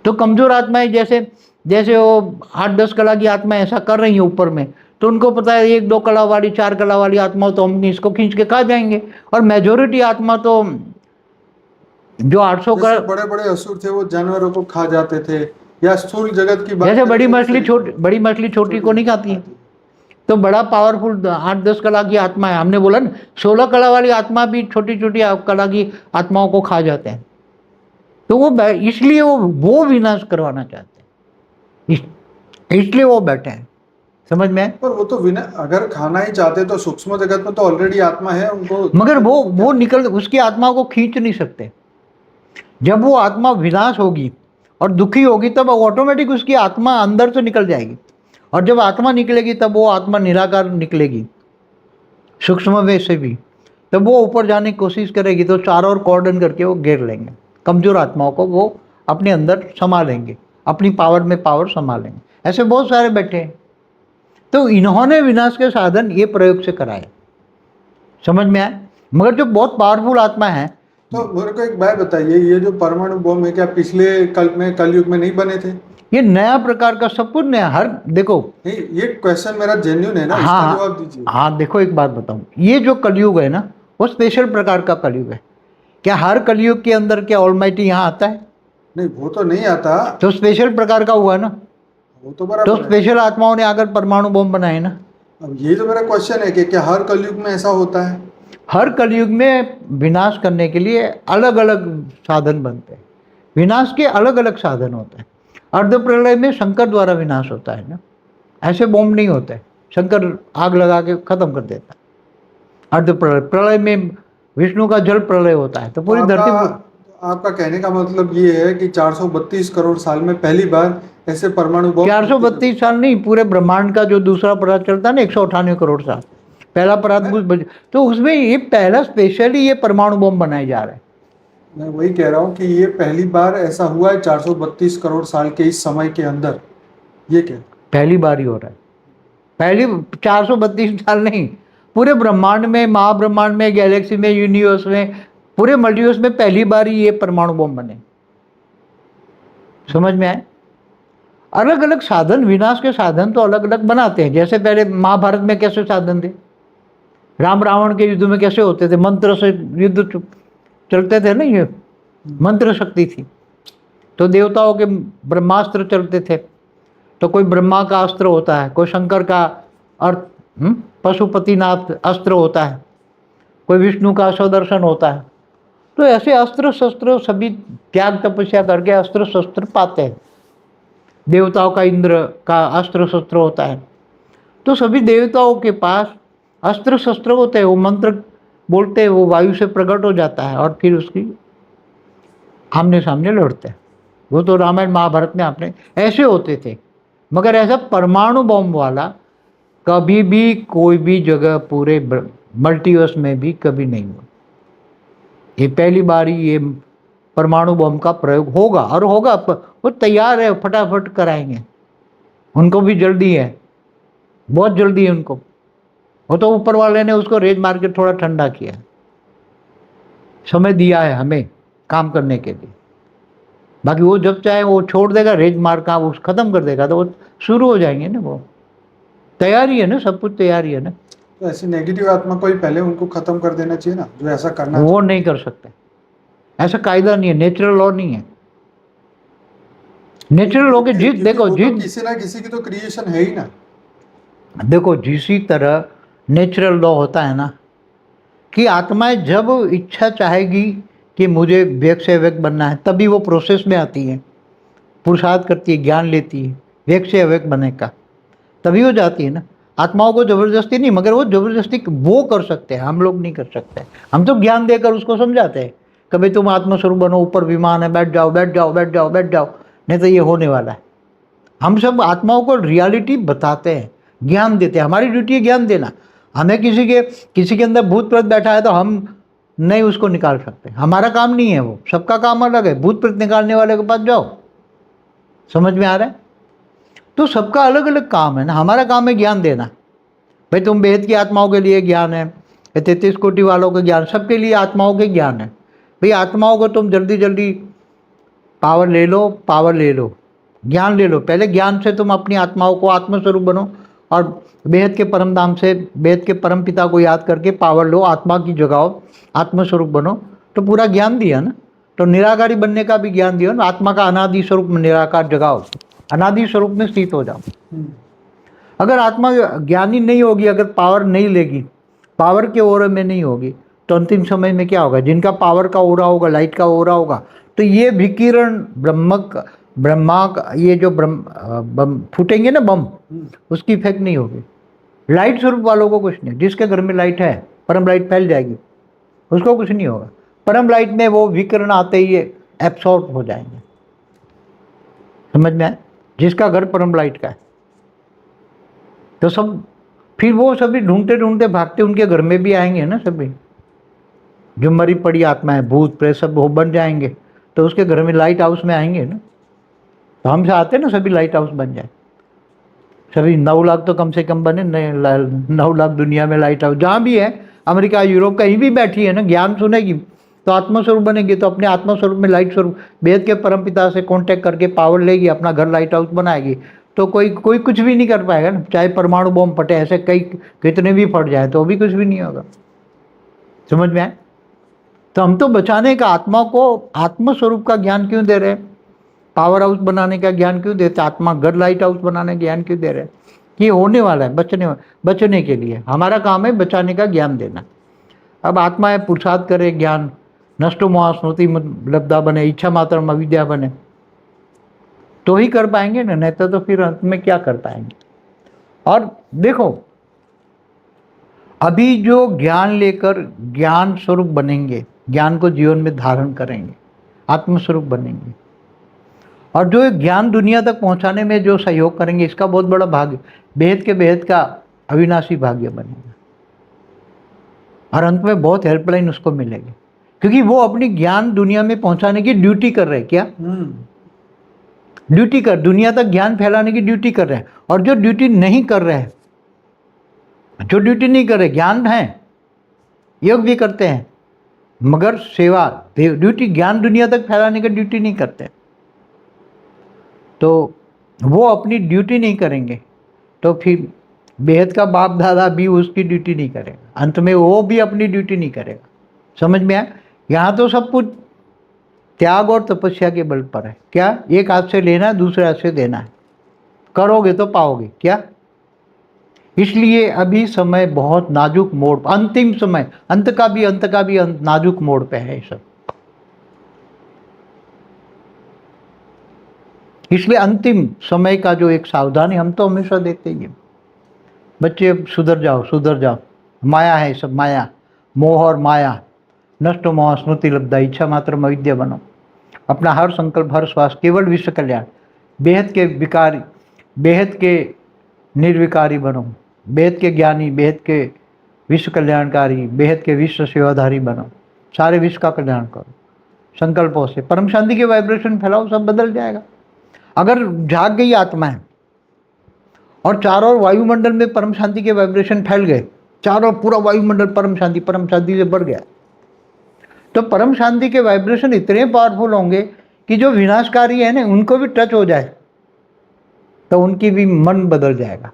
Speaker 2: तो कमजोर आत्माएं जैसे वो 8-10 कला की आत्माएं ऐसा कर रही है ऊपर में, तो उनको पता है 1-2 कला वाली, 4 कला वाली आत्मा तो हम इसको खींच के खा जाएंगे। और मेजोरिटी आत्मा तो जो 800 कला,
Speaker 1: बड़े बड़े असुर थे वो जानवरों को खा जाते थे, या स्थूल जगत की बात,
Speaker 2: जैसे बड़ी मछली छोटी को नहीं खाती है। तो बड़ा पावरफुल 8-10 कला की आत्मा है। हमने बोला ना 16 कला वाली आत्मा भी छोटी कला की आत्माओं को खा जाते हैं। तो वो इसलिए वो विनाश करवाना चाहते हैं। इसलिए वो बैठे हैं, समझ में आए?
Speaker 1: पर वो तो विना अगर खाना ही चाहते तो सूक्ष्म जगत में तो ऑलरेडी आत्मा है उनको।
Speaker 2: मगर वो निकल, उसकी आत्मा को खींच नहीं सकते। जब वो आत्मा विनाश होगी और दुखी होगी तब ऑटोमेटिक उसकी आत्मा अंदर से निकल जाएगी, और जब आत्मा निकलेगी तब वो आत्मा निराकार निकलेगी, सूक्ष्म वे से भी। तब वो ऊपर जाने की कोशिश करेगी तो चारों ओर कॉर्डन करके वो घेर लेंगे। कमजोर आत्माओं को वो अपने अंदर समा लेंगे, अपनी पावर में पावर समा लेंगे। ऐसे बहुत सारे बैठे हैं। तो इन्होंने विनाश के साधन ये प्रयोग से कराए, समझ में आए? मगर जो बहुत पावरफुल आत्मा है,
Speaker 1: तो मेरे को एक बात बताइए, ये जो परमाणु बम है क्या पिछले कलयुग में नहीं बने थे?
Speaker 2: ये नया प्रकार का, सब कुछ नया। हर देखो,
Speaker 1: नहीं, ये क्वेश्चन मेरा जेन्युइन है ना, इसका
Speaker 2: हाँ
Speaker 1: जवाब दीजिए।
Speaker 2: हाँ, देखो एक बात बताऊं, ये जो कलयुग है ना वो स्पेशल प्रकार का कलयुग है। क्या हर कलयुग के अंदर क्या ऑलमाइटी यहाँ आता है?
Speaker 1: नहीं, वो तो नहीं आता।
Speaker 2: तो स्पेशल प्रकार का हुआ ना,
Speaker 1: वो तो
Speaker 2: तो
Speaker 1: बराबर है।
Speaker 2: स्पेशल आत्माओं ने आकर परमाणु बम बनाए ना।
Speaker 1: अब ये तो मेरा क्वेश्चन है कि क्या हर कलयुग में ऐसा होता है?
Speaker 2: हर कलयुग में विनाश करने के लिए अलग अलग साधन बनते हैं। विनाश के अलग अलग साधन होते हैं। अर्ध प्रलय में शंकर द्वारा विनाश होता है ना, ऐसे बम नहीं होते। शंकर आग लगा के खत्म कर देता है। अर्ध प्रलय, प्रलय में विष्णु का जल प्रलय होता है, तो पूरी धरती।
Speaker 1: आपका कहने का मतलब ये है कि 432 करोड़ साल में पहली बार ऐसे परमाणु बम।
Speaker 2: 432 साल नहीं, पूरे ब्रह्मांड का जो दूसरा परात चलता है ना, 198 करोड़ साल, पहला परात तो उसमें ये पहला स्पेशली ये परमाणु बम बनाए जा रहे हैं।
Speaker 1: मैं वही कह रहा हूँ कि ये पहली बार ऐसा हुआ है 432 करोड़ साल के इस समय के अंदर। ये क्या
Speaker 2: पहली बार ही हो रहा है? पहली 432 साल नहीं, पूरे ब्रह्मांड में, महाब्रह्मांड में, गैलेक्सी में, यूनिवर्स में, पूरे मल्टीवर्स में पहली बार ही ये परमाणु बम बने। समझ में आए? अलग अलग साधन, विनाश के साधन तो अलग अलग बनाते हैं। जैसे पहले महाभारत में कैसे साधन थे, राम रावण के युद्ध में कैसे होते थे, मंत्र से युद्ध चलते थे ना, ये मंत्र शक्ति थी। तो देवताओं के ब्रह्मास्त्र चलते थे, तो कोई ब्रह्मा का अस्त्र होता है, कोई शंकर का अर्थ पशुपतिनाथ अस्त्र होता है, कोई विष्णु का स्वदर्शन होता है। तो ऐसे अस्त्र शस्त्र सभी त्याग तपस्या करके अस्त्र शस्त्र पाते हैं। देवताओं का इंद्र का अस्त्र शस्त्र होता है। तो सभी देवताओं के पास अस्त्र शस्त्र होते हैं। वो मंत्र बोलते हैं, वो वायु से प्रकट हो जाता है और फिर उसकी आमने सामने लड़ते हैं। वो तो रामायण महाभारत में आपने ऐसे होते थे। मगर ऐसा परमाणु बम वाला कभी भी कोई भी जगह पूरे मल्टीवर्स में भी कभी नहीं हुआ। ये पहली बार ही ये परमाणु बम का प्रयोग होगा, और होगा। वो तैयार है, फटाफट कराएंगे। उनको भी जल्दी है, बहुत जल्दी है उनको। वो तो ऊपर वाले ने उसको रेज मार के थोड़ा ठंडा किया, समय दिया है हमें काम करने के लिए। बाकी वो जब चाहे वो छोड़ देगा, रेज मार का वो खत्म कर देगा, तो वो शुरू हो जाएंगे ना। वो तैयारी है ना, सब कुछ तैयारी है ना।
Speaker 1: तो ऐसी नेगेटिव आत्मा को ही पहले उनको खत्म कर देना चाहिए ना, जो ऐसा करना।
Speaker 2: वो नहीं कर सकते, ऐसा कायदा नहीं है, नेचुरल लॉ नहीं है। नेचुरल लॉ के जीत देखो, जीत
Speaker 1: किसी ना किसी की तो क्रिएशन है ही ना।
Speaker 2: देखो, जिसी तरह नेचुरल लॉ होता है ना कि आत्माएं जब इच्छा चाहेगी कि मुझे व्यक्त से अव्यक्त बनना है, तभी वो प्रोसेस में आती है, पुरुषार्थ करती है, ज्ञान लेती है व्यक्त से अव्यक्त बनने का, तभी हो जाती है ना। आत्माओं को जबरदस्ती नहीं, मगर वो जबरदस्ती वो कर सकते हैं, हम लोग नहीं कर सकते। हम तो ज्ञान देकर उसको समझाते हैं, कभी तुम आत्मस्वरूप बनो, ऊपर विमान है, बैठ जाओ बैठ जाओ बैठ जाओ बैठ जाओ, नहीं तो ये होने वाला है। हम सब आत्माओं को रियलिटी बताते हैं, ज्ञान देते हैं। हमारी ड्यूटी है ज्ञान देना। हमें किसी के अंदर भूत प्रेत बैठा है तो हम नहीं उसको निकाल सकते, हमारा काम नहीं है वो, सबका काम अलग है। भूत प्रेत निकालने वाले के पास जाओ, समझ में आ रहा है? तो सबका अलग अलग काम है ना। हमारा काम है ज्ञान देना। भाई तुम बेहद की आत्माओं के लिए ज्ञान है, 33 कोटि वालों के ज्ञान, सबके लिए आत्माओं के ज्ञान है। भाई आत्माओं को तुम जल्दी जल्दी पावर ले लो, ज्ञान ले लो। पहले ज्ञान से तुम अपनी आत्माओं को आत्मस्वरूप बनो, और बेहद के परम धाम से बेहद के परम पिता को याद करके पावर लो, आत्मा की जगाओ, आत्मस्वरूप बनो। तो पूरा ज्ञान दिया ना। तो निराकारी बनने का भी ज्ञान दिया ना। आत्मा का अनादि स्वरूप में निराकार जगाओ, अनादि स्वरूप में स्थित हो जाओ। अगर आत्मा ज्ञानी नहीं होगी, अगर पावर नहीं लेगी, पावर के ओरे में नहीं होगी, तो अंतिम समय में क्या होगा? जिनका पावर का ओरा होगा, लाइट का ओरा होगा, तो ये विकिरण ब्रह्मा का ये जो बम फूटेंगे ना बम, उसकी इफेक्ट नहीं होगी। लाइट स्वरूप वालों को कुछ नहीं, जिसके घर में लाइट है परम लाइट फैल जाएगी, उसको कुछ नहीं होगा। परम लाइट में वो विकिरण आते ही एब्सॉर्ब हो जाएंगे, समझ में आए? जिसका घर परम लाइट का है तो सब फिर वो सभी ढूंढते ढूंढते भागते उनके घर में भी आएंगे ना, सभी जो मरी पड़ी आत्मा है, भूत प्रेत सब वो बन जाएंगे, तो उसके घर में लाइट हाउस में आएंगे ना। तो हम चाहते ना सभी लाइट हाउस बन जाए, सभी 9 लाख तो कम से कम बने, 9 लाख दुनिया में लाइट हाउस जहाँ भी है, अमेरिका यूरोप कहीं भी बैठी है ना, ज्ञान सुनेगी तो आत्मस्वरूप बनेगी, तो अपने आत्मस्वरूप में लाइट स्वरूप वेद के परम पिता से कांटेक्ट करके पावर लेगी, अपना घर लाइट हाउस बनाएगी। तो कोई कुछ भी नहीं कर पाएगा ना, चाहे परमाणु बम फटे, ऐसे कई कितने भी फट जाए तो भी कुछ भी नहीं होगा, समझ में आए? तो हम तो बचाने का, आत्मा को आत्मस्वरूप का ज्ञान क्यों दे रहे हैं, पावर हाउस बनाने का ज्ञान क्यों देते, आत्मा घर लाइट हाउस बनाने का ज्ञान क्यों दे रहे हैं? ये होने वाला है, बचने के लिए हमारा काम है बचाने का ज्ञान देना। अब आत्मा पुरुषार्थ करे, ज्ञान नष्टो मोह स्मृति लब्धा बने, इच्छा मात्र अविद्या बने, तो ही कर पाएंगे ना, नहीं तो फिर अंत में क्या कर पाएंगे। और देखो अभी जो ज्ञान लेकर ज्ञान स्वरूप बनेंगे, ज्ञान को जीवन में धारण करेंगे, आत्मस्वरूप बनेंगे, और जो ज्ञान दुनिया तक पहुंचाने में जो सहयोग करेंगे, इसका बहुत बड़ा भाग्य, बेहद के बेहद का अविनाशी भाग्य बनेगा। और अंत में बहुत हेल्पलाइन उसको मिलेगी, क्योंकि वो अपनी ज्ञान दुनिया में पहुंचाने की ड्यूटी कर रहे हैं। क्या ड्यूटी कर, दुनिया तक ज्ञान फैलाने की ड्यूटी कर रहे हैं। और जो ड्यूटी नहीं कर रहे हैं, जो ड्यूटी नहीं कर रहे, ज्ञान है, योग भी करते हैं, मगर सेवा ड्यूटी, ज्ञान दुनिया तक फैलाने की ड्यूटी नहीं करते, तो वो अपनी ड्यूटी नहीं करेंगे, तो फिर बेहद का बाप दादा भी उसकी ड्यूटी नहीं करेगा, अंत में वो भी अपनी ड्यूटी नहीं करेगा। समझ में आया? यहाँ तो सब कुछ त्याग और तपस्या के बल पर है। क्या? एक हाथ से लेना है, दूसरे हाथ से देना है, करोगे तो पाओगे। क्या? इसलिए अभी समय बहुत नाजुक मोड़, अंतिम समय, अंत का भी नाजुक मोड़ पे है सब। इसलिए अंतिम समय का जो एक सावधानी हम तो हमेशा देते ही हैं, बच्चे अब सुधर जाओ, माया है सब, माया, मोह और माया, नष्ट मोह स्मृति लब्धा, इच्छा मात्र अविद्या बनो, अपना हर संकल्प हर श्वास केवल विश्व कल्याण, बेहद के विकारी, बेहद के निर्विकारी बनो, बेहद के ज्ञानी, बेहद के विश्व कल्याणकारी, बेहद के विश्व सेवाधारी बनो, सारे विश्व का कल्याण करो संकल्पों से, परम शांति के वाइब्रेशन फैलाओ, सब बदल जाएगा। अगर जाग गई आत्मा है और चारों ओर वायुमंडल में परम शांति के वाइब्रेशन फैल गए, चारों पूरा वायुमंडल परम शांति से भर गया, तो परम शांति के वाइब्रेशन इतने पावरफुल होंगे कि जो विनाशकारी है ना, उनको भी टच हो जाए तो उनकी भी मन बदल जाएगा,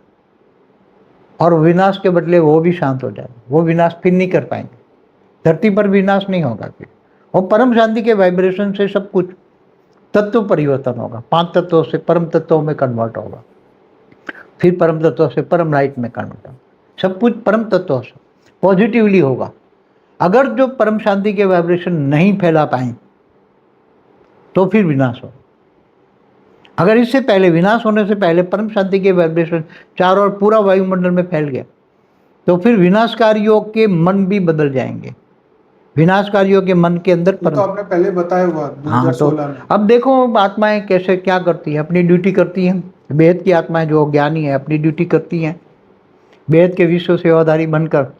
Speaker 2: और विनाश के बदले वो भी शांत हो जाएगा, वो विनाश फिर नहीं कर पाएंगे, धरती पर विनाश नहीं होगा फिर। और परम शांति के वाइब्रेशन से सब कुछ तत्व परिवर्तन होगा, 5 तत्वों से परम तत्वों में कन्वर्ट होगा, फिर परम तत्वों से परम लाइट में कन्वर्ट होगा, सब कुछ परम तत्वों से पॉजिटिवली होगा। अगर जो परम शांति के वाइब्रेशन नहीं फैला पाए तो फिर विनाश होगा। अगर इससे पहले, विनाश होने से पहले परम शांति के वाइब्रेशन चारों ओर पूरा वायुमंडल में फैल गया, तो फिर विनाशकारियों के मन भी बदल जाएंगे, विनाशकारियों के मन के अंदर
Speaker 1: तो आपने पहले बताया हुआ 2016 में।
Speaker 2: अब देखो आत्माएं कैसे क्या करती हैं, अपनी ड्यूटी करती हैं। बेहद की आत्माएं जो ज्ञानी है अपनी ड्यूटी करती हैं, बेहद के विश्व सेवाधारी बनकर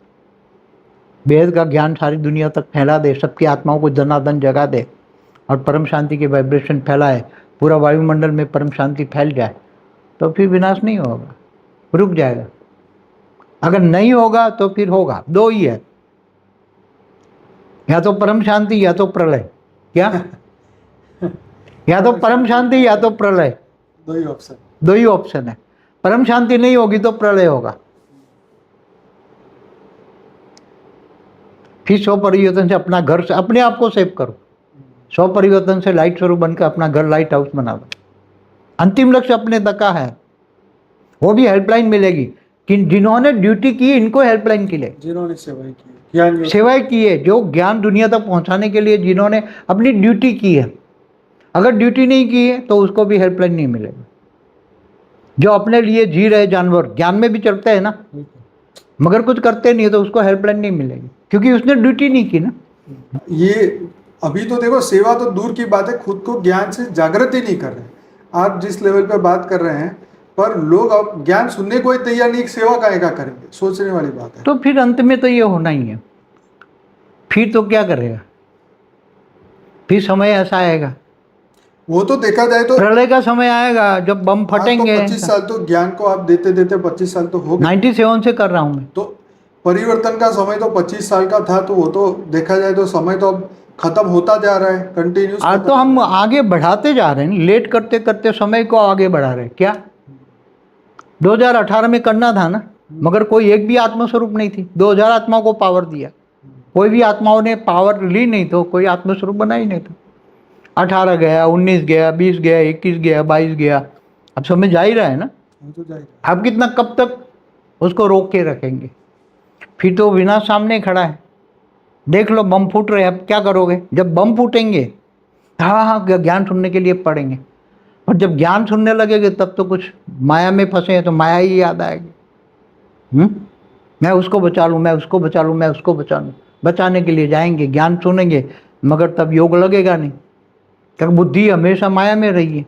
Speaker 2: बेहद का ज्ञान सारी दुनिया तक फैला दे, सबकी आत्माओं को जनार्दन जगा दे और परम शांति के वाइब्रेशन फैलाए, पूरा वायुमंडल में परम शांति फैल जाए, तो फिर विनाश नहीं होगा, रुक जाएगा। अगर नहीं होगा तो फिर होगा, दो ही है, या तो परम शांति या तो प्रलय। क्या? या तो परम शांति या तो प्रलय, दो ही ऑप्शन है। परम शांति नहीं होगी तो प्रलय होगा। फिर 100 परिवर्तन से अपना घर से अपने आप को सेव करो, 100 परिवर्तन से लाइट स्वरूप बनकर अपना घर लाइट हाउस बना दो। अंतिम लक्ष्य अपने तक का है, वो भी हेल्पलाइन मिलेगी कि जिन्होंने ड्यूटी की इनको हेल्पलाइन की ले,
Speaker 1: जिन्होंने सेवाएं की
Speaker 2: है, जो ज्ञान दुनिया तक पहुंचाने के लिए जिन्होंने अपनी ड्यूटी की है, अगर ड्यूटी नहीं की है तो उसको भी हेल्पलाइन नहीं मिलेगा। जो अपने लिए जी रहे जानवर ज्ञान में भी चलते हैं ना, मगर कुछ करते नहीं है तो उसको हेल्पलाइन नहीं मिलेगी, क्योंकि उसने ड्यूटी नहीं की ना।
Speaker 1: ये अभी तो देखो सेवा तो दूर की बात है, खुद को ज्ञान से जागृत ही नहीं कर रहे। आप जिस लेवल पे बात कर रहे हैं, पर लोग अब ज्ञान सुनने को ही तैयार नहीं, सेवा काहे का करेंगे, सोचने वाली बात है।
Speaker 2: तो फिर अंत में तो ये होना ही है, फिर तो क्या करेगा, फिर समय ऐसा आएगा,
Speaker 1: वो तो देखा जाए तो
Speaker 2: प्रलय का समय आएगा जब बम
Speaker 1: आज तो
Speaker 2: फटेंगे।
Speaker 1: 25 साल तो ज्ञान को आप देते देते 25 साल तो हो गए।
Speaker 2: 97 से कर रहा हूँ मैं।
Speaker 1: तो परिवर्तन का समय तो 25 साल का था, तो वो तो देखा जाए तो समय तो अब खत्म होता जा रहा है कंटिन्यूस।
Speaker 2: आज तो हम आगे बढ़ाते जा रहे हैं, लेट करते करते समय को आगे बढ़ा रहे हैं। क्या 2018 में करना था ना, मगर कोई एक भी आत्मस्वरूप नहीं थी। 2000 आत्माओं को पावर दिया, कोई भी आत्माओं ने पावर ली नहीं, तो कोई आत्मस्वरूप बना ही नहीं था। 18 गया, 19 गया, 20 गया, 21 गया, 22 गया, अब समय जा ही रहा है ना।
Speaker 1: तो जाएगा।
Speaker 2: अब कितना, कब तक उसको रोक के रखेंगे? फिर तो विनाश सामने खड़ा है। देख लो बम फूट रहे हैं, अब क्या करोगे? जब बम फूटेंगे, हाँ हाँ ज्ञान सुनने के लिए पढ़ेंगे, और जब ज्ञान सुनने लगेंगे तब तो कुछ माया में फंसे हैं तो माया ही याद आएगी। मैं उसको बचा लूँ, मैं उसको बचा लूँ, मैं उसको बचा लूँ। बचाने के लिए जाएंगे, ज्ञान सुनेंगे, मगर तब योग लगेगा नहीं, क्योंकि बुद्धि हमेशा माया में रही है।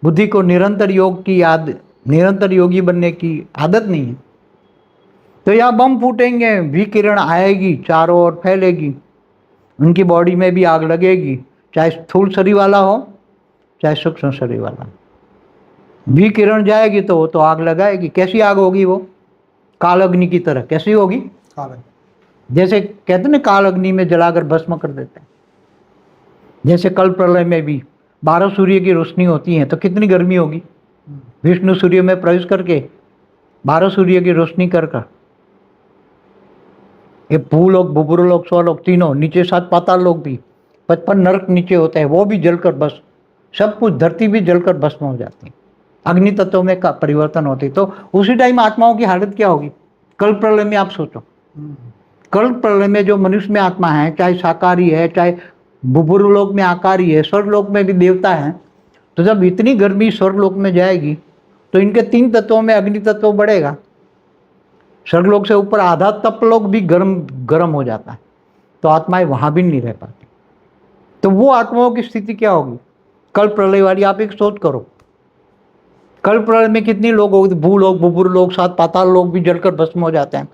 Speaker 2: बुद्धि को निरंतर योग की याद, निरंतर योगी बनने की आदत नहीं है। तो यहाँ बम फूटेंगे, विकिरण आएगी, चारों ओर फैलेगी, उनकी बॉडी में भी आग लगेगी, चाहे स्थूल शरीर वाला हो चाहे सूक्ष्म शरीर वाला। विकिरण जाएगी तो वो तो आग लगाएगी। कैसी आग होगी वो? काल अग्नि की तरह। कैसी होगी? जैसे कहते ना, काल अग्नि में जलाकर भस्म कर देते हैं। जैसे कल प्रलय में भी 12 सूर्य की रोशनी होती है तो कितनी गर्मी होगी। विष्णु सूर्य में प्रवेश करके 12 सूर्य की रोशनी कर ये भूलोक, बुबुरलोक, स्वलोक तीनों, नीचे 7 पाताल लोक भी, 55 नरक नीचे होते हैं, वो भी जलकर बस, सब कुछ, धरती भी जलकर भस्म हो जाती है। अग्नि तत्वों में का परिवर्तन होती है। तो उसी टाइम आत्माओं की हालत क्या होगी? कल प्रलय में आप सोचो, कल प्रलय में जो मनुष्य में आत्मा है, चाहे शाकाहारी है, चाहे बुबुरलोक में आकारी है, स्वर्गलोक में भी देवता है, तो जब इतनी गर्मी स्वर्गलोक में जाएगी तो इनके 3 तत्वों में अग्नि तत्व बढ़ेगा। स्वर्गलोक से ऊपर आधा तपलोक भी गर्म हो जाता है, तो आत्माएं वहां भी नहीं रह पाती। तो वो आत्माओं की स्थिति क्या होगी कल प्रलय वाली? आप एक सोच करो, कल प्रलय में कितनी लोग होगी? भूलोक, बुबुरलोक, 7 पाताल लोग भी जलकर भस्म हो जाते हैं,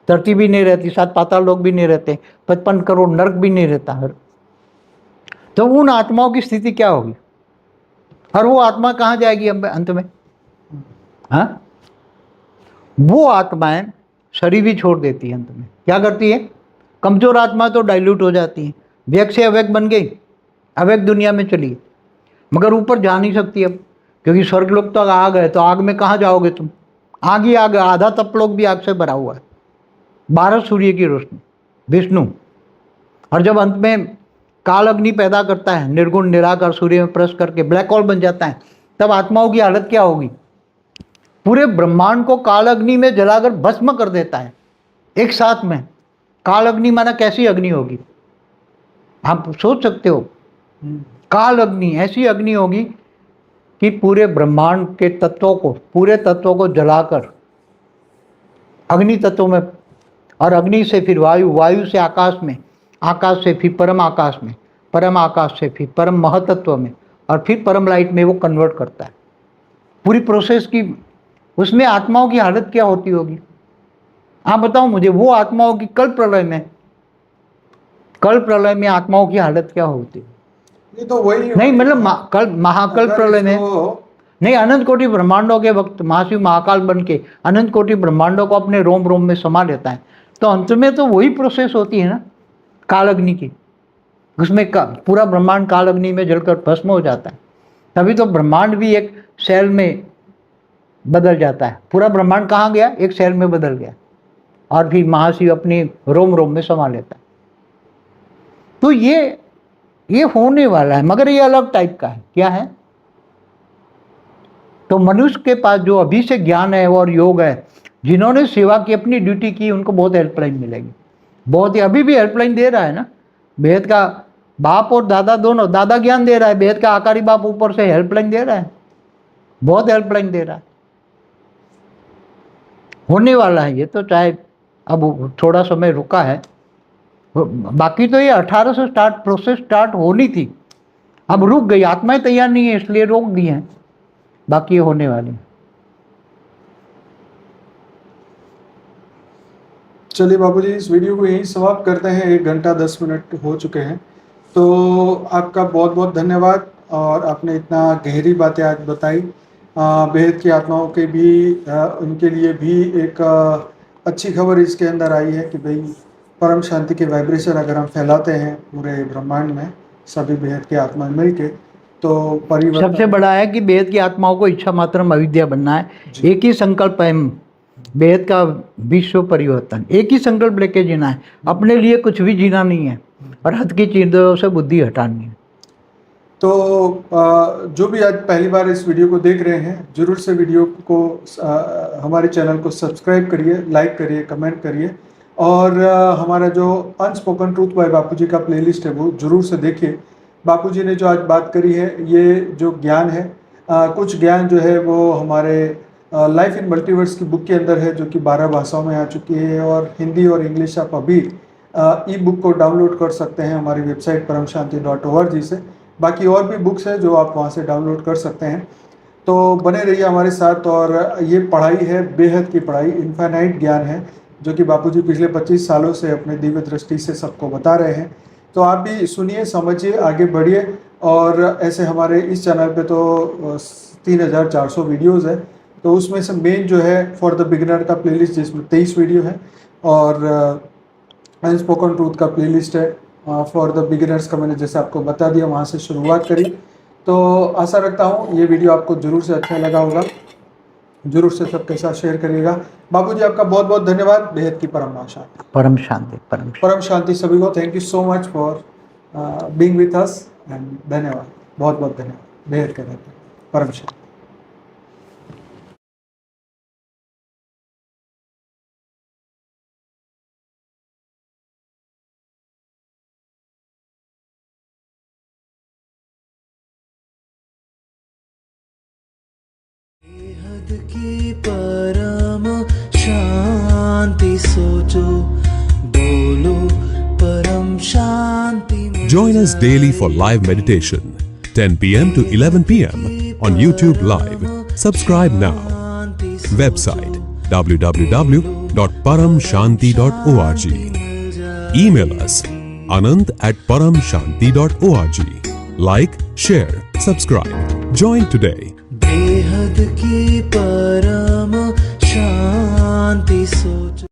Speaker 2: धरती भी नहीं रहती, 7 पाताल लोग भी नहीं रहते, 55 करोड़ नरक भी नहीं रहता। तो उन आत्माओं की स्थिति क्या होगी? और वो आत्मा कहाँ जाएगी अंत में? हाँ, वो आत्माएं शरीर भी छोड़ देती है अंत में। क्या करती है? कमजोर आत्मा तो डाइल्यूट हो जाती है, व्यक से अव्यक बन गई, अव्यक दुनिया में चली, मगर ऊपर जा नहीं सकती अब, क्योंकि स्वर्गलोक तो आग है। तो आग में कहाँ जाओगे तुम? आग ही आग, आधा तपलोक भी आग से भरा हुआ है, 12 सूर्य की रोशनी, विष्णु। और जब अंत में काल अग्नि पैदा करता है, निर्गुण निराकार सूर्य में प्रवेश करके ब्लैक होल बन जाता है, तब आत्माओं की हालत क्या होगी? पूरे ब्रह्मांड को काल अग्नि में जलाकर भस्म कर देता है एक साथ में। काल अग्नि माना कैसी अग्नि होगी? आप सोच सकते हो? काल अग्नि ऐसी अग्नि होगी कि पूरे ब्रह्मांड के तत्वों को, पूरे तत्वों को जलाकर अग्नि तत्वों में, और अग्नि से फिर वायु, वायु से आकाश में, आकाश से फिर परम आकाश में, परम आकाश से फिर परम महतत्व में, और फिर परम लाइट में वो कन्वर्ट करता है। पूरी प्रोसेस की उसमें आत्माओं की हालत क्या होती होगी? आप बताओ मुझे, वो आत्माओं की कल प्रलय में, कल प्रलय में आत्माओं की हालत क्या होती?
Speaker 1: ये तो वही
Speaker 2: नहीं, मतलब कल महाकल प्रलय में नहीं, अनंत कोटि ब्रह्मांडों के वक्त महाशिव महाकाल बन के अनंत कोटि ब्रह्मांडों को अपने रोम रोम में समा लेता है। तो अंत में तो वही प्रोसेस होती है ना काल अग्नि की, उसमें पूरा ब्रह्मांड काल अग्नि में जलकर भस्म हो जाता है। तभी तो ब्रह्मांड भी एक सेल में बदल जाता है। पूरा ब्रह्मांड कहाँ गया? एक सेल में बदल गया, और फिर महाशिव अपनी रोम रोम में समा लेता है। तो ये होने वाला है, मगर ये अलग टाइप का है। क्या है? तो मनुष्य के पास जो अभी से ज्ञान है और योग है, जिन्होंने सेवा की, अपनी ड्यूटी की, उनको बहुत हेल्पलाइन मिलेगी, बहुत ही। अभी भी हेल्पलाइन दे रहा है ना, बेहद का बाप और दादा दोनों, दादा ज्ञान दे रहा है, वेद का आकारी बाप ऊपर से हेल्पलाइन दे रहा है, बहुत हेल्पलाइन दे रहा है। होने वाला है ये तो, चाहे अब थोड़ा समय रुका है, बाकी तो ये 18 से प्रोसेस स्टार्ट होनी थी, अब रुक गई, आत्माएं तैयार नहीं है इसलिए रोक दी हैं, बाकी ये होने वाली।
Speaker 1: चलिए बाबूजी, इस वीडियो को यहीं समाप्त करते हैं, 1 घंटा 10 मिनट हो चुके हैं। तो आपका बहुत बहुत धन्यवाद, और आपने इतना गहरी बातें आज बताई। बेहद की आत्माओं के भी उनके लिए भी एक अच्छी खबर इसके अंदर आई है कि भाई परम शांति के वाइब्रेशन अगर हम फैलाते हैं पूरे ब्रह्मांड में, सभी बेहद की आत्माएं मिलके, तो परिवर्तन
Speaker 2: सबसे बड़ा है कि बेहद की आत्माओं को इच्छा मात्र अविद्या बनना है। एक ही संकल्प है बेहद का, विश्व परिवर्तन, एक ही संकल्प लेके जीना है, अपने लिए कुछ भी जीना नहीं है, और हद की चीज़ों से बुद्धि हटानी है।
Speaker 1: तो जो भी आज पहली बार इस वीडियो को देख रहे हैं, जरूर से वीडियो को हमारे चैनल को सब्सक्राइब करिए, लाइक करिए, कमेंट करिए, और हमारा जो अनस्पोकन ट्रूथ बाय बापूजी का प्लेलिस्ट है वो जरूर से देखिए। बापूजी ने जो आज बात करी है, ये जो ज्ञान है, कुछ ज्ञान जो है वो हमारे लाइफ इन मल्टीवर्स की बुक के अंदर है, जो कि 12 भाषाओं में आ चुकी है, और हिंदी और इंग्लिश आप अभी ई बुक को डाउनलोड कर सकते हैं हमारी वेबसाइट paramshanti.org से। बाकी और भी बुक्स है जो आप वहाँ से डाउनलोड कर सकते हैं। तो बने रहिए हमारे साथ, और ये पढ़ाई है बेहद की पढ़ाई, इनफाइनाइट ज्ञान है, जो कि बापूजी पिछले 25 सालों से अपने दिव्य दृष्टि से सबको बता रहे हैं। तो आप भी सुनिए, समझिए, आगे बढ़िए। और ऐसे हमारे इस चैनल पे तो 3400 वीडियोज़ है, तो उसमें से मेन जो है फॉर द बिगिनर का प्लेलिस्ट, जिसमें 23 वीडियो है, और अनस्पोकन ट्रूथ का प्लेलिस्ट है फॉर द बिगिनर्स का, मैंने जैसे आपको बता दिया, वहाँ से शुरुआत करी। तो आशा रखता हूँ ये वीडियो आपको जरूर से अच्छा लगा होगा, जरूर से सबके साथ शेयर करिएगा। बाबूजी आपका बहुत बहुत धन्यवाद। बेहद की परम शांति,
Speaker 2: परम शांति,
Speaker 1: परम शांति सभी को। Thank you so much for being with us, and धन्यवाद, बहुत बहुत धन्यवाद। बेहद का धन्यवाद। परम शांति।
Speaker 3: बेहद की परम शांति सोचो, बोलो परम शांति।
Speaker 4: Join us daily for live meditation, 10 p.m. to 11 p.m. on YouTube Live. Subscribe now. Website www.paramshanti.org. Email us anant@paramshanti.org. Like, share, subscribe. Join today.
Speaker 3: बेहद की परम शांति सोचो।